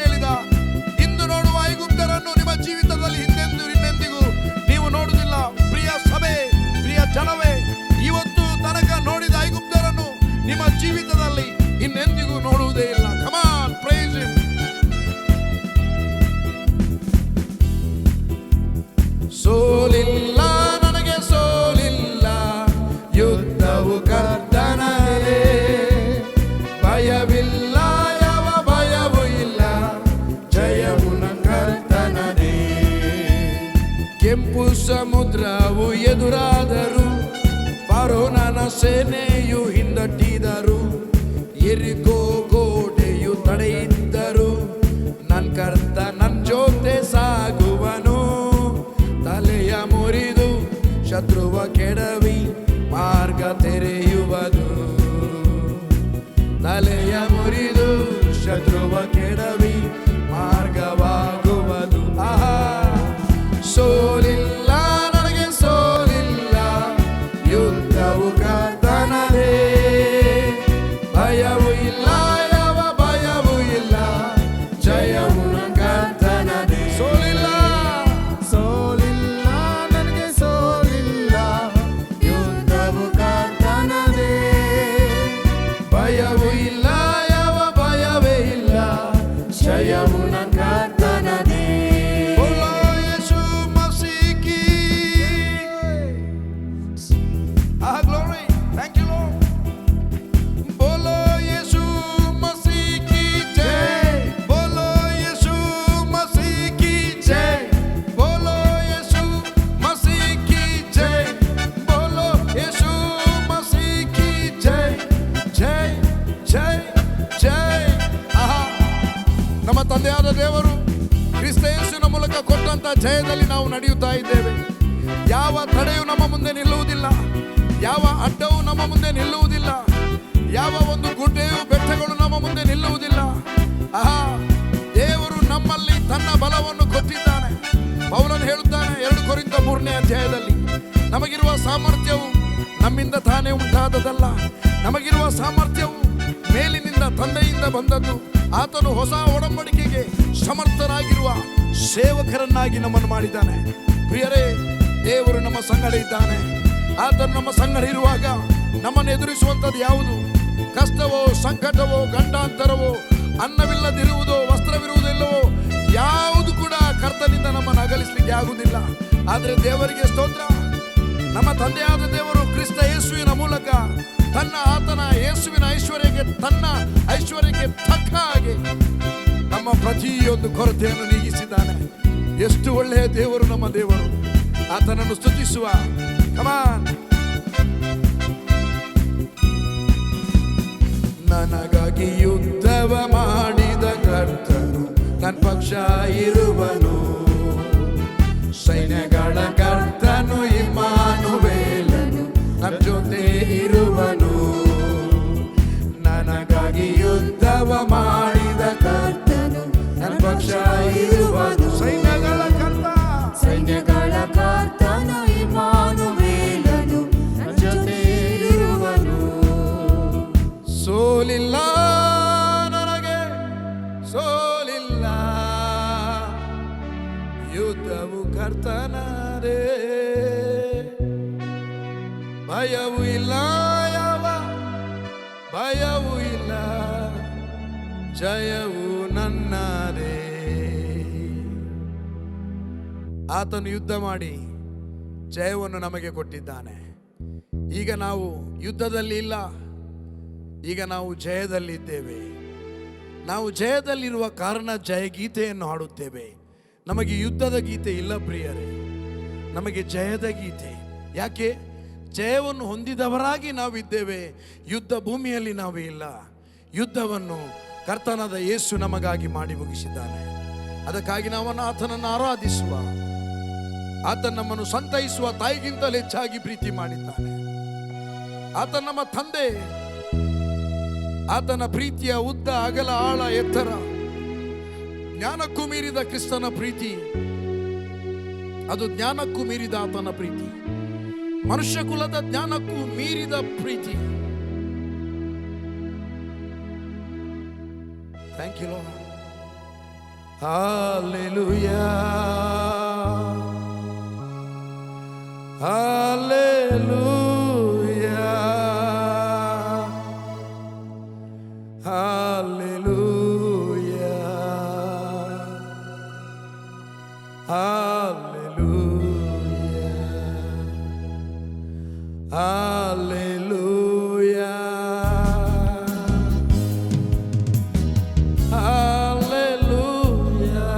ಸಮುದ್ರವು ಎದುರಾದರು, ಫರೋಹನ ಸೇನೆಯು ಹಿಂದಟ್ಟಿದರು, ಎರಿಕೋ ಕೋಟೆಯು ತಡೆಯಿದ್ದರು, ನನ್ ಕರ್ತ ನನ್ ಜೊತೆ ಸಾಗುವನು. ತಲೆಯ ಮುರಿದು ಶತ್ರುವ ಕೆಡವಿ ಮಾರ್ಗ ತೆರೆಯುವುದು, ತಲೆಯ ಮುರಿದು ಶತ್ರುವ ಕೆಡವಿ ಮಾರ್ಗವಾಗುವುದು. ಆಹಾ, ಸೋಲಿಲ್ಲ ನನಗೆ ಸೋಲಿಲ್ಲ, ಯುದ್ಧವು ಕರ್ತನದೇ, ಭಯವು ಇಲ್ಲ ಯಾವ ಭಯವು ಇಲ್ಲ, ಜಯವು ಕರ್ತನದೇ. ಸೋಲಿಲ್ಲ ಸೋಲಿಲ್ಲ ನನಗೆ ಸೋಲಿಲ್ಲ, ಯುದ್ಧವು ಕರ್ತನದೇ, ಭಯವು ಇಲ್ಲ ಯಾವ ಭಯವೇ ಇಲ್ಲ, ಜಯವು ಕರ್ತನದೇ. बोलो यीशु मसीह की glory, thank you Lord. बोलो यीशु मसीह की जय, बोलो यीशु मसीह की जय, बोलो यीशु मसीह की जय, बोलो यीशु मसीह की जय, जय जय जय. आहा, ನಮ್ಮ ತಂದೆಯಾದ ದೇವರು ಕ್ರಿಸ್ತ ಯೇಸುವಿನ ಮೂಲಕ ಕೊಟ್ಟಂತ ಜಯದಲ್ಲಿ ನಾವು ನಡೆಯುತ್ತಾ ಇದ್ದೇವೆ. ಯಾವ ತಡೆಯು ನಮ್ಮ ಮುಂದೆ ನಿಲ್ಲುವುದಿಲ್ಲ, ಯಾವ ಅಡ್ಡವು ನಮ್ಮ ಮುಂದೆ ನಿಲ್ಲುವುದಿಲ್ಲ, ಯಾವ ಒಂದು ಗುಡ್ಡೆಯು ಬೆಟ್ಟಗಳು ನಮ್ಮ ಮುಂದೆ ನಿಲ್ಲುವುದಿಲ್ಲ. ಆಹಾ, ದೇವರು ನಮ್ಮಲ್ಲಿ ತನ್ನ ಬಲವನ್ನು ಕೊಟ್ಟಿದ್ದಾನೆ. ಪೌಲನು ಹೇಳುತ್ತಾನೆ 2 ಕೊರಿಂಥ 3ನೇ ಅಧ್ಯಾಯದಲ್ಲಿ, ನಮಗಿರುವ ಸಾಮರ್ಥ್ಯವು ನಮ್ಮಿಂದ ತಾನೇ ಉಂಟಾದದಲ್ಲ, ನಮಗಿರುವ ಸಾಮರ್ಥ್ಯವು ಮೇಲಿನಿಂದ ತಂದೆಯಿಂದ ಬಂದದ್ದು. ಆತನು ಹೊಸ ಒಡಂಬಡಿಕೆಗೆ ಸಮರ್ಥರಾಗಿರುವ ಸೇವಕರನ್ನಾಗಿ ನಮ್ಮನ್ನು ಮಾಡಿದ್ದಾನೆ. ಪ್ರಿಯರೇ, ದೇವರು ನಮ್ಮ ಸಂಗಡ ಇದ್ದಾನೆ. ಆತನು ನಮ್ಮ ಸಂಗಡ ಇರುವಾಗ ನಮ್ಮನ್ನು ಎದುರಿಸುವಂಥದ್ದು ಯಾವುದು? ಕಷ್ಟವೋ, ಸಂಕಟವೋ, ಗಂಡಾಂತರವೋ, ಅನ್ನವಿಲ್ಲದಿರುವುದೋ, ವಸ್ತ್ರವಿರುವುದಿಲ್ಲವೋ, ಯಾವುದು ಕೂಡ ಕರ್ತನಿಂದ ನಮ್ಮನ್ನು ಅಗಲಿಸಲಿಕ್ಕೆ ಆಗುವುದಿಲ್ಲ. ಆದರೆ ದೇವರಿಗೆ ಸ್ತೋತ್ರ, ನಮ್ಮ ತಂದೆಯಾದ ದೇವರು ಕ್ರಿಸ್ತ ಯೇಸುವಿನ ಮೂಲಕ ಆತನ ಯೇಸುವಿನ ಐಶ್ವರ್ಯಕ್ಕೆ, ತನ್ನ ಐಶ್ವರ್ಯಕ್ಕೆ ತಕ್ಕ ಹಾಗೆ ನಮ್ಮ ಪ್ರತಿಯೊಂದು ಕೊರತೆಯನ್ನು ನೀಗಿಸಿದ್ದಾನೆ. ಎಷ್ಟು ಒಳ್ಳೆಯ ದೇವರು ನಮ್ಮ ದೇವರು. ಆತನನ್ನು ಸ್ತುತಿಸುವ. ಕಮಾನ್. ನನಗಾಗಿ ಯುದ್ಧವ ಮಾಡಿದ ಕರ್ತನು ನನ್ನ ಪಕ್ಷ ಇರುವನು, ಸೈನ್ಯಗಳ ಕರ್ತನು ಇಮ್ಮಾನುವೇಲನು ನನ್ನ ಜೊತೆ ಇರುವನು. ನನಗಾಗಿ ಯುದ್ಧವ ಮಾಡಿದ ಕರ್ತನು ನನ್ನ ಪಕ್ಷ ಇರುವನು, ಸೈನ್ಯಗಳ ಕರ್ತ, ಸೈನ್ಯಗಳ ಕರ್ತನು ಇಮ್ಮಾನುವೇಲನು ನನ್ನ ಜೊತೆ ಇರುವನು. ಸೋಲಿಲ್ಲ ನನಗೆ ಸೋಲಿಲ್ಲ, ಯುದ್ಧವು ಕರ್ತನದೇ, ಭಯವು ಇಲ್ಲ ಯಾವ ಭಯವು ಇಲ್ಲ, ಜಯವು ನನ್ನದೇ. ಆತನು ಯುದ್ಧ ಮಾಡಿ ಜಯವನ್ನು ನಮಗೆ ಕೊಟ್ಟಿದ್ದಾನೆ. ಈಗ ನಾವು ಯುದ್ಧದಲ್ಲಿ ಇಲ್ಲ, ಈಗ ನಾವು ಜಯದಲ್ಲಿದ್ದೇವೆ. ನಾವು ಜಯದಲ್ಲಿರುವ ಕಾರಣ ಜಯ ಗೀತೆಯನ್ನು ಹಾಡುತ್ತೇವೆ. ನಮಗೆ ಯುದ್ಧದ ಗೀತೆ ಇಲ್ಲ ಪ್ರಿಯರೇ, ನಮಗೆ ಜಯದ ಗೀತೆ. ಯಾಕೆ? ಜಯವನ್ನು ಹೊಂದಿದವರಾಗಿ ನಾವಿದ್ದೇವೆ, ಯುದ್ಧ ಭೂಮಿಯಲ್ಲಿ ನಾವು ಇಲ್ಲ. ಯುದ್ಧವನ್ನು ಕರ್ತನಾದ ಯೇಸು ನಮಗಾಗಿ ಮಾಡಿ ಮುಗಿಸಿದ್ದಾನೆ. ಅದಕ್ಕಾಗಿ ನಾವು ಆತನನ್ನು ಆರಾಧಿಸುವ. ಆತ ನಮ್ಮನ್ನು ಸಂತೈಸುವ ತಾಯಿಗಿಂತಲೂ ಹೆಚ್ಚಾಗಿ ಪ್ರೀತಿ ಮಾಡಿದ್ದಾನೆ. ಆತ ನಮ್ಮ ತಂದೆ. ಆತನ ಪ್ರೀತಿಯ ಉದ್ದ, ಅಗಲ, ಆಳ, ಎತ್ತರ, ಜ್ಞಾನಕ್ಕೂ ಮೀರಿದ ಕ್ರಿಸ್ತನ ಪ್ರೀತಿ, ಅದು ಜ್ಞಾನಕ್ಕೂ ಮೀರಿದ ಆತನ ಪ್ರೀತಿ, ಮನುಷ್ಯ ಕುಲದ ಜ್ಞಾನಕ್ಕೂ ಮೀರಿದ ಪ್ರೀತಿ. Thank you Lord. Hallelujah, hallelujah, hallelujah, hallelujah, hallelujah, hallelujah.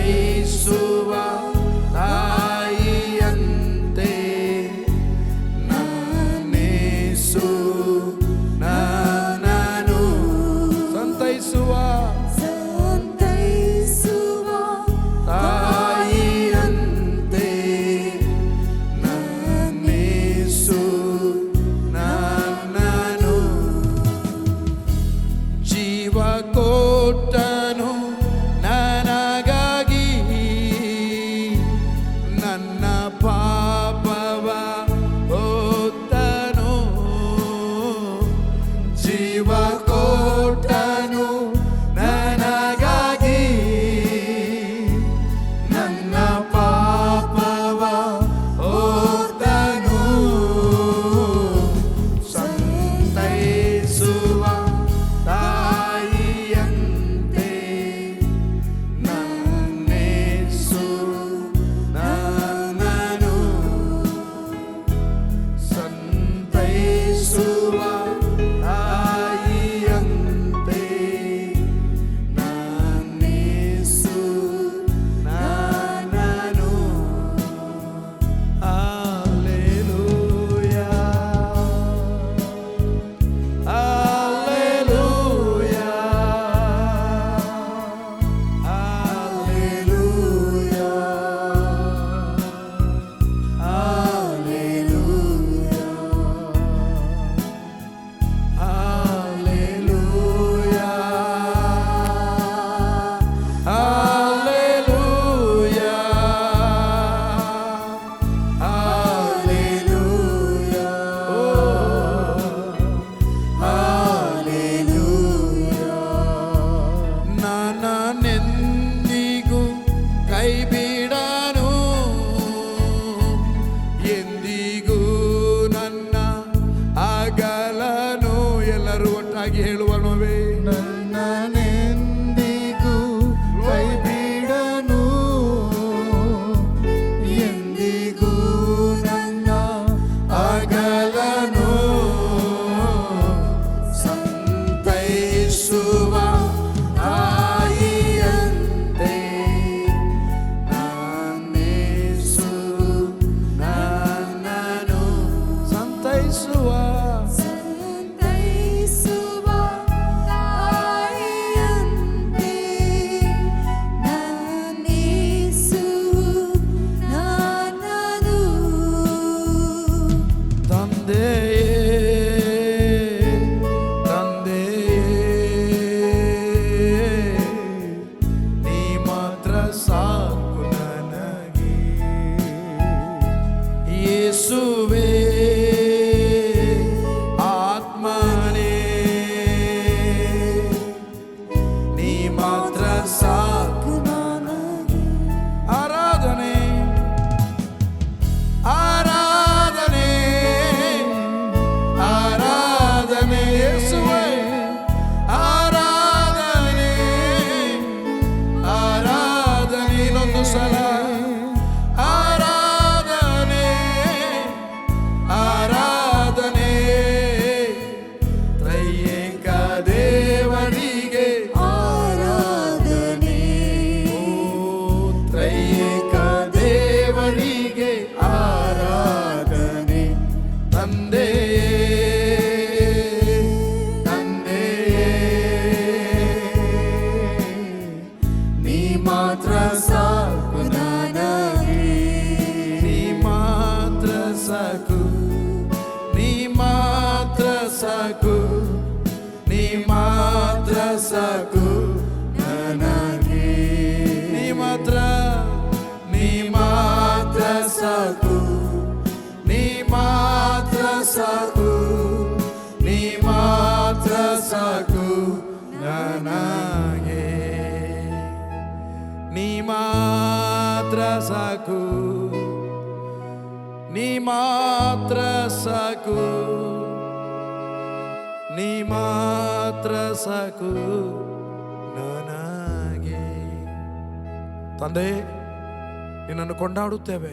ಸಂತೈಸುವ ತಾಯಿಯಂತೆ ನನ್ನೇಸು ನನ್ನನು ಸಂತೈಸುವ ತಾಯಿಯಂತೆ ನನ್ನೇಸು ನನ್ನನು ಜೀವ ಕೊಟ್ಟನು ನನಗಾಗಿ ನನ್ನ ಪಾಪವ ಹೊತ್ತನು ಜೀವ ಕೊಟ್ಟನು ನನಗಾಗಿ ನನ್ನ ಪಾಪವ ಹೊತ್ತನು ಸಂತೈಸುವ ತಾಯಿಯಂತೆ ನನ್ನೇಸು ನನ್ನನು ಸಂತೈಸುವ ತಾಯಿಯಂತೆ ನನ್ನೇಸು ನನ್ನನು hallelujah hallelujah hallelujah hallelujah hallelujah hallelujah hallelujah ನನ್ನನ್ನೆಂದಿಗೂ ಕೈ ಬಿಡನು ಎಂದಿಗೂ ನನ್ನ ಅಗಲನು ಎಲ್ಲರೂ ಒಟ್ಟಾಗಿ ಹೇಳುವನುವೆ ನನ್ನನೆಂದಿಗೂ ಕೈ ಬಿಡನು ಎಂದಿಗೂ ನನ್ನ ಅಗಲನು ಸಂತೈಸುವ ತಾಯಿಯಂತೆ ನನ್ನೇಸು ನನ್ನನು ಸಂತೈಸುವ ಯೇಸುವೇ ಆತ್ಮನೇ ನೀ ಮಾತ್ರ ಸಾಕು ನನಗೆ ಆರಾಧನೆ ಆರಾಧನೆ ಆರಾಧನೆ ಯೇಸುವೇ ಆರಾಧನೆ ಆರಾಧನೆ ಇನ್ನೊಂದು ಸಲ ಸಾಕು ನೀ ಮಾತ್ರ ಸಾಕು ನನಗೆ ನೀ ಮಾತ್ರ ಸಾಕು ನೀ ಮಾತ್ರ ಸಾಕು ನೀ ಮಾತ್ರ ಸಾಕು ನನಗೆ ನೀ ಮಾತ್ರ ಸಾಕು ನೀ ಮಾತ್ರ ಸಾಕು ನೀ ಮಾತ್ರ ಸಾಕು ನನಗೆ. ತಂದೆ, ನಿನ್ನನ್ನು ಕೊಂಡಾಡುತ್ತೇವೆ,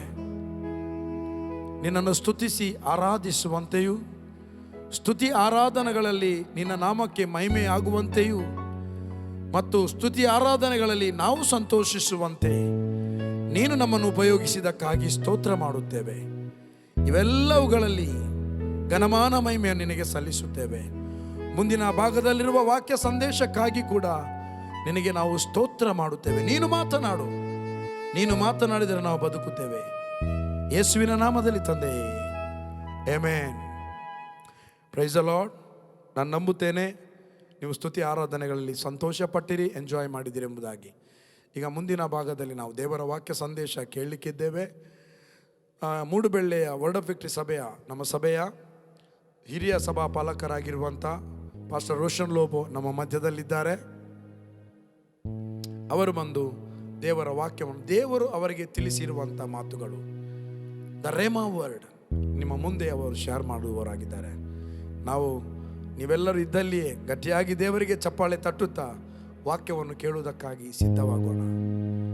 ನಿನ್ನನ್ನು ಸ್ತುತಿಸಿ ಆರಾಧಿಸುವಂತೆಯೂ ಸ್ತುತಿ ಆರಾಧನೆಗಳಲ್ಲಿ ನಿನ್ನ ನಾಮಕ್ಕೆ ಮಹಿಮೆ ಆಗುವಂತೆಯೂ ಮತ್ತು ಸ್ತುತಿ ಆರಾಧನೆಗಳಲ್ಲಿ ನಾವು ಸಂತೋಷಿಸುವಂತೆ ನೀನು ನಮ್ಮನ್ನು ಉಪಯೋಗಿಸಿದಕ್ಕಾಗಿ ಸ್ತೋತ್ರ ಮಾಡುತ್ತೇವೆ. ಇವೆಲ್ಲವುಗಳಲ್ಲಿ ಘನಮಾನ ಮಹಿಮೆಯನ್ನು ನಿನಗೆ ಸಲ್ಲಿಸುತ್ತೇವೆ. ಮುಂದಿನ ಭಾಗದಲ್ಲಿರುವ ವಾಕ್ಯ ಸಂದೇಶಕ್ಕಾಗಿ ಕೂಡ ನಿನಗೆ ನಾವು ಸ್ತೋತ್ರ ಮಾಡುತ್ತೇವೆ. ನೀನು ಮಾತನಾಡು, ನೀನು ಮಾತನಾಡಿದರೆ ನಾವು ಬದುಕುತ್ತೇವೆ. ಯೇಸುವಿನ ನಾಮದಲ್ಲಿ ತಂದೆಯೇ, ಆಮೆನ್. Price the lord. ನಾನು ನಂಬುತ್ತೇನೆ ನೀವು ಸ್ತುತಿ ಆರಾಧನೆಗಳಲ್ಲಿ ಸಂತೋಷ ಪಟ್ಟಿರಿ, ಎಂಜಾಯ್ ಮಾಡಿದಿರಿ ಎಂಬುದಾಗಿ. ಈಗ ಮುಂದಿನ ಭಾಗದಲ್ಲಿ ನಾವು ದೇವರ ವಾಕ್ಯ ಸಂದೇಶ ಕೇಳಲಿಕ್ಕಿದ್ದೇವೆ. ಮೂಡುಬೆಳ್ಳೆಯ ವರ್ಡ್ ಆಫ್ ವಿಕ್ಟರಿ ಸಭೆಯ ನಮ್ಮ ಸಭೆಯ ಹಿರಿಯ ಸಭಾ ಪಾಲಕರಾಗಿರುವಂಥ ಪಾಸ್ಟರ್ ರೋಷನ್ ಲೋಬೋ ನಮ್ಮ ಮಧ್ಯದಲ್ಲಿದ್ದಾರೆ. ಅವರು ಬಂದು ದೇವರ ವಾಕ್ಯವನ್ನು, ದೇವರು ಅವರಿಗೆ ತಿಳಿಸಿರುವಂಥ ಮಾತುಗಳು, ದ ರೇಮಾ ವರ್ಡ್, ನಿಮ್ಮ ಮುಂದೆ ಅವರು ಶೇರ್ ಮಾಡುವವರಾಗಿದ್ದಾರೆ. ನಾವು ನೀವೆಲ್ಲರೂ ಇದ್ದಲ್ಲಿಯೇ ಗಟ್ಟಿಯಾಗಿ ದೇವರಿಗೆ ಚಪ್ಪಾಳೆ ತಟ್ಟುತ್ತಾ ವಾಕ್ಯವನ್ನು ಕೇಳುವುದಕ್ಕಾಗಿ ಸಿದ್ಧವಾಗೋಣ.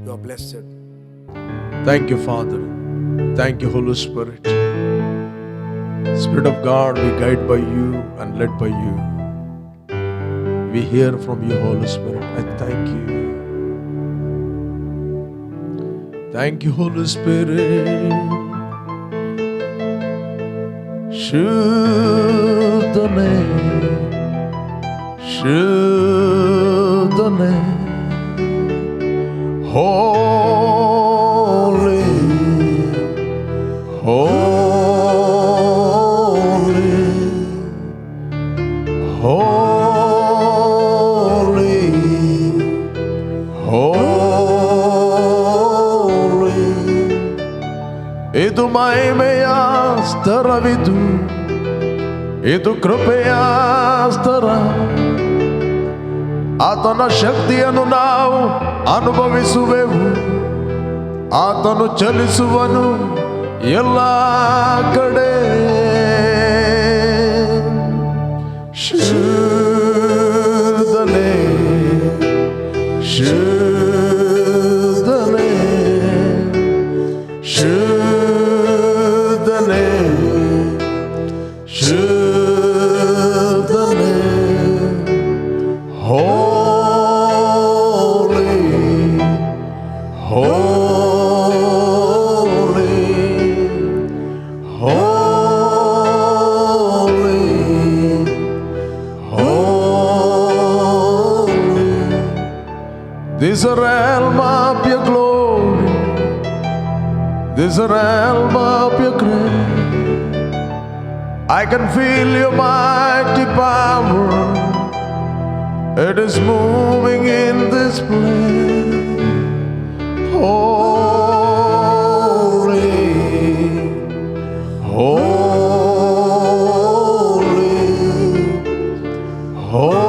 You are blessed. Thank you, Father. Thank you, Holy Spirit. Spirit of God, we guide by you and led by you. We hear from you, Holy Spirit. I thank you. Thank you, Holy Spirit. Shuddhane, Shuddhane, holy, holy, holy, holy. ಇದು ಮಹಿಮೆಯ ಸ್ತರವಿದು, ಇದು ಕೃಪೆಯ ಸ್ತರ. ಆತನ ಶಕ್ತಿಯನ್ನು ನಾವು ಅನುಭವಿಸುವೆವು. ಆತನು ಚಲಿಸುವನು ಎಲ್ಲ ಕಡೆ. ಶುದ್ಧನೆ, ಶುದ್ಧನೆ, ಶುದ್ಧನೆ, ಶುದ್ಧನೆ, holy, holy, holy, holy. This is a realm of your glory, this is a realm of your grace. I can feel your mighty power. It is moving in this place. Holy, holy, holy,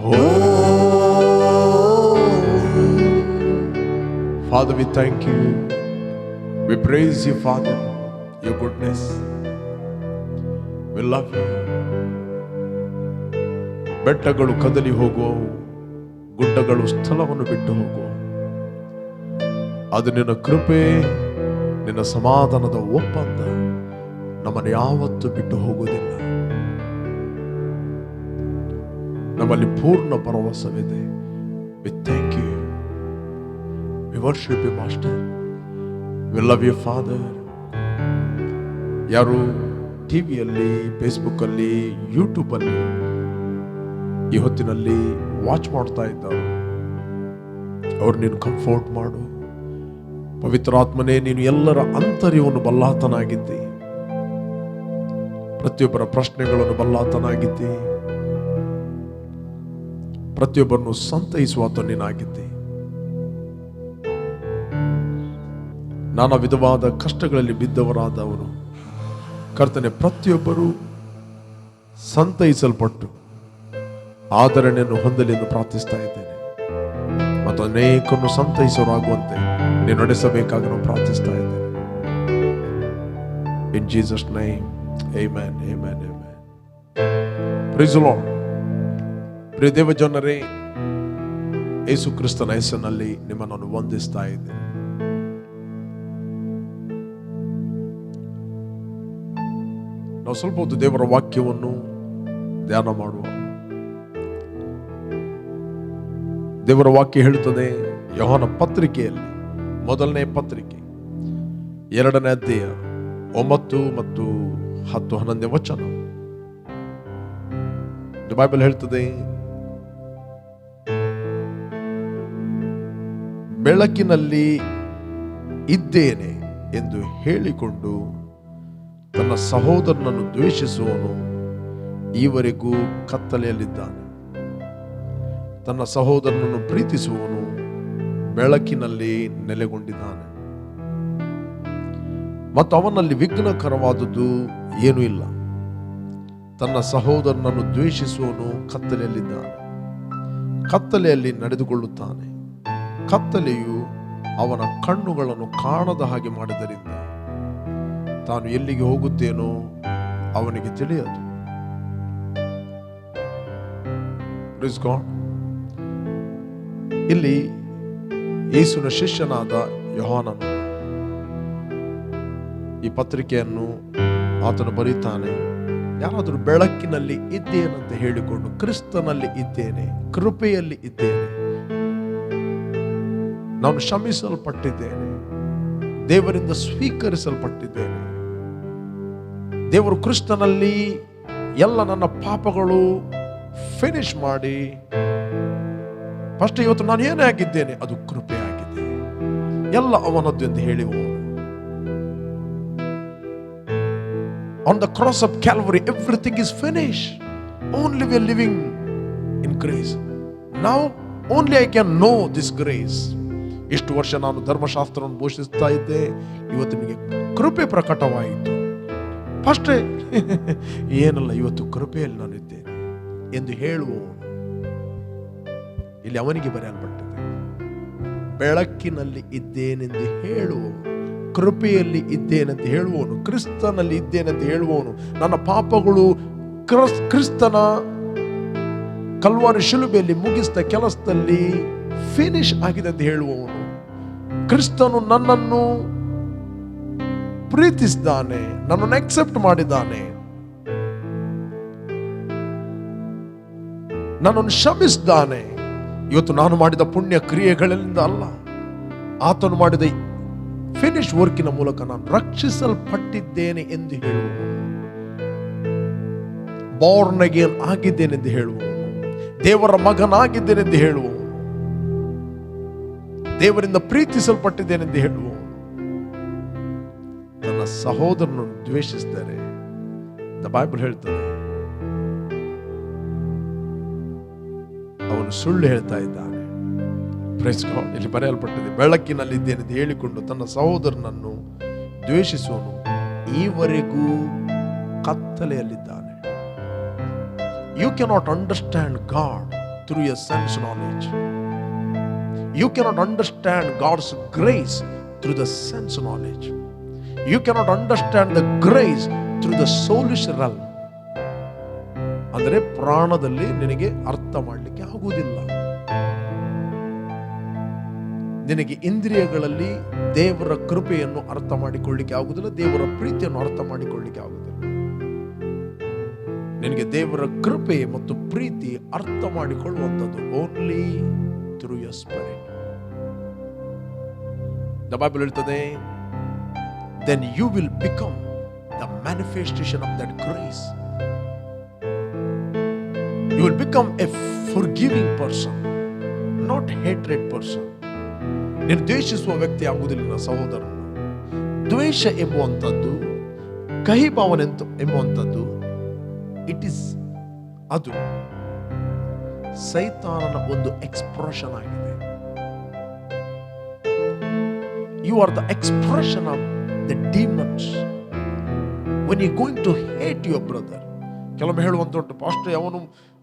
holy. Father, we thank you. We praise you, Father, your goodness. We love you. ಬೆಟ್ಟಗಳು ಕದಲಿ ಹೋಗುವವು, ಗುಡ್ಡಗಳು ಸ್ಥಳವನ್ನು ಬಿಟ್ಟು ಹೋಗುವವು. ಅದು ನಿನ್ನ ಕೃಪೆ, ನಿನ್ನ ಸಮಾಧಾನದ ಒಪ್ಪಂದ ನಮ್ಮನ್ನು ಯಾವತ್ತೂ ಬಿಟ್ಟು ಹೋಗುವುದಿಲ್ಲ. ನಮ್ಮಲ್ಲಿ ಪೂರ್ಣ ಭರವಸವಿದೆ. We thank you. We worship you, Master. We love you, Father. ಯಾರು ಟಿವಿಯಲ್ಲಿ, ಫೇಸ್ಬುಕ್ಕಲ್ಲಿ, ಯೂಟ್ಯೂಬಲ್ಲಿ ಈ ಹೊತ್ತಿನಲ್ಲಿ ವಾಚ್ ಮಾಡ್ತಾ ಇದ್ದಾರೆ, ಅವ್ರು ನೀನು ಕಂಫರ್ಟ್ ಮಾಡು. ಪವಿತ್ರಾತ್ಮನೇ, ನೀನು ಎಲ್ಲರ ಆಂತರ್ಯವನ್ನು ಬಲ್ಲಾತನಾಗಿದ್ದಿ, ಪ್ರತಿಯೊಬ್ಬರ ಪ್ರಶ್ನೆಗಳನ್ನು ಬಲ್ಲಾತನಾಗಿದ್ದಿ, ಪ್ರತಿಯೊಬ್ಬರನ್ನು ಸಂತೈಸುವಾತ ನೀನಾಗಿದ್ದಿ. ನಾನಾ ವಿಧವಾದ ಕಷ್ಟಗಳಲ್ಲಿ ಬಿದ್ದವರಾದವರು ಕರ್ತನೆ, ಪ್ರತಿಯೊಬ್ಬರೂ ಸಂತೈಸಲ್ಪಟ್ಟು ಆದರಣೆಯನ್ನು ಹೊಂದಲಿ ಎಂದು ಪ್ರಾರ್ಥಿಸ್ತಾ ಇದ್ದೇನೆ. ಮತ್ತು ಅನೇಕರನ್ನು ಸಂತೈಸೋರಾಗುವಂತೆ ನೀನು ನಡೆಸಬೇಕಾಗಿ ನಾವು ಪ್ರಾರ್ಥಿಸ್ತಾ ಇದ್ದೇನೆ. In Jesus name, amen, amen, amen. Praise the Lord. ಪ್ರಿಯ ದೇವಜನರೇ, ಯೇಸು ಕ್ರಿಸ್ತನ ಹೆಸರಿನಲ್ಲಿ ನಿಮ್ಮನ್ನು ವಂದಿಸ್ತಾ ಇದ್ದೇನೆ. ನಾವು ಸ್ವಲ್ಪ ಹೊತ್ತು ದೇವರ ವಾಕ್ಯವನ್ನು ಧ್ಯಾನ ಮಾಡುವ. ದೇವರ ವಾಕ್ಯ ಹೇಳುತ್ತದೆ ಯೋಹಾನ ಪತ್ರಿಕೆಯಲ್ಲಿ, ಮೊದಲನೇ ಪತ್ರಿಕೆ 2ನೇ ಅಧ್ಯಾಯ 9 ಮತ್ತು 10, 11ನೇ ವಚನ. ಬೈಬಲ್ ಹೇಳ್ತದೆ, ಬೆಳಕಿನಲ್ಲಿ ಇದ್ದೇನೆ ಎಂದು ಹೇಳಿಕೊಂಡು ತನ್ನ ಸಹೋದರನನ್ನು ದ್ವೇಷಿಸುವವನು ಈವರೆಗೂ ಕತ್ತಲೆಯಲ್ಲಿದ್ದಾನೆ. ತನ್ನ ಸಹೋದರನನ್ನು ಪ್ರೀತಿಸುವವನು ಬೆಳಕಿನಲ್ಲಿ ನೆಲೆಗೊಂಡಿದ್ದಾನೆ ಮತ್ತು ಅವನಲ್ಲಿ ವಿಘ್ನಕರವಾದುದು ಏನೂ ಇಲ್ಲ. ತನ್ನ ಸಹೋದರನನ್ನು ದ್ವೇಷಿಸುವವನು ಕತ್ತಲೆಯಲ್ಲಿದ್ದಾನೆ, ಕತ್ತಲೆಯಲ್ಲಿ ನಡೆದುಕೊಳ್ಳುತ್ತಾನೆ. ಕತ್ತಲೆಯು ಅವನ ಕಣ್ಣುಗಳನ್ನು ಕಾಣದ ಹಾಗೆ ಮಾಡಿದ್ದರಿಂದ ತಾನು ಎಲ್ಲಿಗೆ ಹೋಗುತ್ತೇನೋ ಅವನಿಗೆ ತಿಳಿಯದು. Praise God. ಇಲ್ಲಿ ಯೇಸುವಿನ ಶಿಷ್ಯನಾದ ಯೋಹಾನನು ಈ ಪತ್ರಿಕೆಯನ್ನು ಆತನು ಬರೀತಾನೆ. ಯಾರಾದರೂ ಬೆಳಕಿನಲ್ಲಿ ಇದ್ದೇನಂತ ಹೇಳಿಕೊಂಡು, ಕ್ರಿಸ್ತನಲ್ಲಿ ಇದ್ದೇನೆ, ಕೃಪೆಯಲ್ಲಿ ಇದ್ದೇನೆ, ನಾನು ಕ್ಷಮಿಸಲ್ಪಟ್ಟಿದ್ದೇನೆ, ದೇವರಿಂದ ಸ್ವೀಕರಿಸಲ್ಪಟ್ಟಿದ್ದೇನೆ, ದೇವರು ಕ್ರಿಸ್ತನಲ್ಲಿ ಎಲ್ಲ ನನ್ನ ಪಾಪಗಳು ಫಿನಿಶ್ ಮಾಡಿ ಫಸ್ಟ್ ಇವತ್ತು ನಾನು ಏನೇ ಆಗಿದ್ದೇನೆ ಅದು ಕೃಪೆ ಆಗಿದೆ, ಎಲ್ಲ ಅವನದ್ದು ಎಂದು ಹೇಳುವ. On the cross of Calvary, everything is finished. Only we are living in grace. Now only I can know this grace. ಇಷ್ಟು ವರ್ಷ ನಾನು ಧರ್ಮಶಾಸ್ತ್ರವನ್ನು ಘೋಷಿಸ್ತಾ ಇದ್ದೆ, ಇವತ್ತು ನಿಮಗೆ ಕೃಪೆ ಪ್ರಕಟವಾಯಿತು. ಫಸ್ಟ್ ಏನಲ್ಲ, ಇವತ್ತು ಕೃಪೆಯಲ್ಲಿ ನಾನು ಇದ್ದೇನೆ ಎಂದು ಹೇಳುವವನು ಇಲ್ಲಿ ಅವನಿಗೆ ಬರೆಯಲ್ಪಟ್ಟಿದೆ. ಬೆಳಕಿನಲ್ಲಿ ಇದ್ದೇನೆಂದು ಹೇಳುವವನು, ಕೃಪೆಯಲ್ಲಿ ಇದ್ದೇನೆಂದು ಹೇಳುವವನು, ಕ್ರಿಸ್ತನಲ್ಲಿ ಇದ್ದೇನೆಂದು ಹೇಳುವವನು, ನನ್ನ ಪಾಪಗಳು ಕ್ರಿಸ್ತನ ಕಲ್ವಾರಿ ಶಿಲುಬೆಯಲ್ಲಿ ಮುಗಿಸಿದ ಕೆಲಸದಲ್ಲಿ ಫಿನಿಶ್ ಆಗಿದೆ ಎಂದು ಹೇಳುವವನು, ಕ್ರಿಸ್ತನು ನನ್ನನ್ನು ಪ್ರೀತಿಸಿದ್ದಾನೆ, ನನ್ನನ್ನು ಅಕ್ಸೆಪ್ಟ್ ಮಾಡಿದ್ದಾನೆ, ನನ್ನನ್ನು ಕ್ಷಮಿಸಿದ್ದಾನೆ. ಇವತ್ತು ನಾನು ಮಾಡಿದ ಪುಣ್ಯ ಕ್ರಿಯೆಗಳಿಂದ ಅಲ್ಲ, ಆತನು ಮಾಡಿದ ಫಿನಿಶ್ ವರ್ಕಿನ ಮೂಲಕ ನಾನು ರಕ್ಷಿಸಲ್ಪಟ್ಟಿದ್ದೇನೆ ಎಂದು ಹೇಳುವವನು, ಬಾರ್ನ್ ಅಗೇನ್ ಆಗಿದ್ದೇನೆಂದು ಹೇಳುವವನು, ದೇವರ ಮಗನಾಗಿದ್ದೇನೆಂದು ಹೇಳುವವನು, ದೇವರಿಂದ ಪ್ರೀತಿಸಲ್ಪಟ್ಟಿದ್ದೇನೆಂದು ಹೇಳುವವನು ತನ್ನ ಸಹೋದರನನ್ನು ದ್ವೇಷಿಸಿದರೆ ಬೈಬಲ್ ಹೇಳ್ತದೆ ಅವನು ಸುಳ್ಳು ಹೇಳ್ತಾ ಇದ್ದಾನೆ. Praise God. ಇಲ್ಲಿ ಬರೆಯಲ್ಪಟ್ಟಿದೆ, ಬೆಳಕಿನಲ್ಲಿ ಇದ್ದೇನೆಂದು ಹೇಳಿಕೊಂಡು ತನ್ನ ಸಹೋದರನನ್ನು ದ್ವೇಷಿಸುವನು ಈವರೆಗೂ ಕತ್ತಲೆಯಲ್ಲಿದ್ದಾನೆ. You cannot understand God through your sense knowledge. You cannot understand God's grace through the sense knowledge. You cannot understand the grace through the soulish realm. ಅಂದರೆ ಪ್ರಾಣದಲ್ಲಿ ನಿನಗೆ ಅರ್ಥ ಮಾಡಲಿಕ್ಕೆ ಆಗುವುದಿಲ್ಲ. ನಿನಗೆ ಇಂದ್ರಿಯಗಳಲ್ಲಿ ದೇವರ ಕೃಪೆಯನ್ನು ಅರ್ಥ ಮಾಡಿಕೊಳ್ಳಿಕ್ಕೆ ಆಗುವುದಿಲ್ಲ, ದೇವರ ಪ್ರೀತಿಯನ್ನು ಅರ್ಥ ಮಾಡಿಕೊಳ್ಳಿಕ್ಕೆ ಆಗುವುದಿಲ್ಲ. ನಿನಗೆ ದೇವರ ಕೃಪೆ ಮತ್ತು ಪ್ರೀತಿ ಅರ್ಥ ಮಾಡಿಕೊಳ್ಳುವಂಥದ್ದು only through your spirit. The Bible ಹೇಳ್ತದೆ, then you will become the manifestation of that grace. You will become a forgiving person, not hatred person. ನೀನು ದ್ವೇಷಿಸುವ ವ್ಯಕ್ತಿ ಆಗುವುದಿಲ್ಲ ಸಹೋದರನ. ದ್ವೇಷ ಎಂಬುವಂಥದ್ದು, ಕಹಿ ಭಾವನೆ ಎಂಬುವಂಥದ್ದು, ಇಟ್ ಇಸ್ ಅದು ಸೈತಾನನ ಒಂದು ಎಕ್ಸ್ಪ್ರೆಷನ್ ಆಗಿದೆ. You are the expression of the demons when you're going to hate your brother. ಕೆಲವೊಮ್ಮೆ ಹೇಳುವಂತ ಪಾಸ್ಟರ್ ಅವನು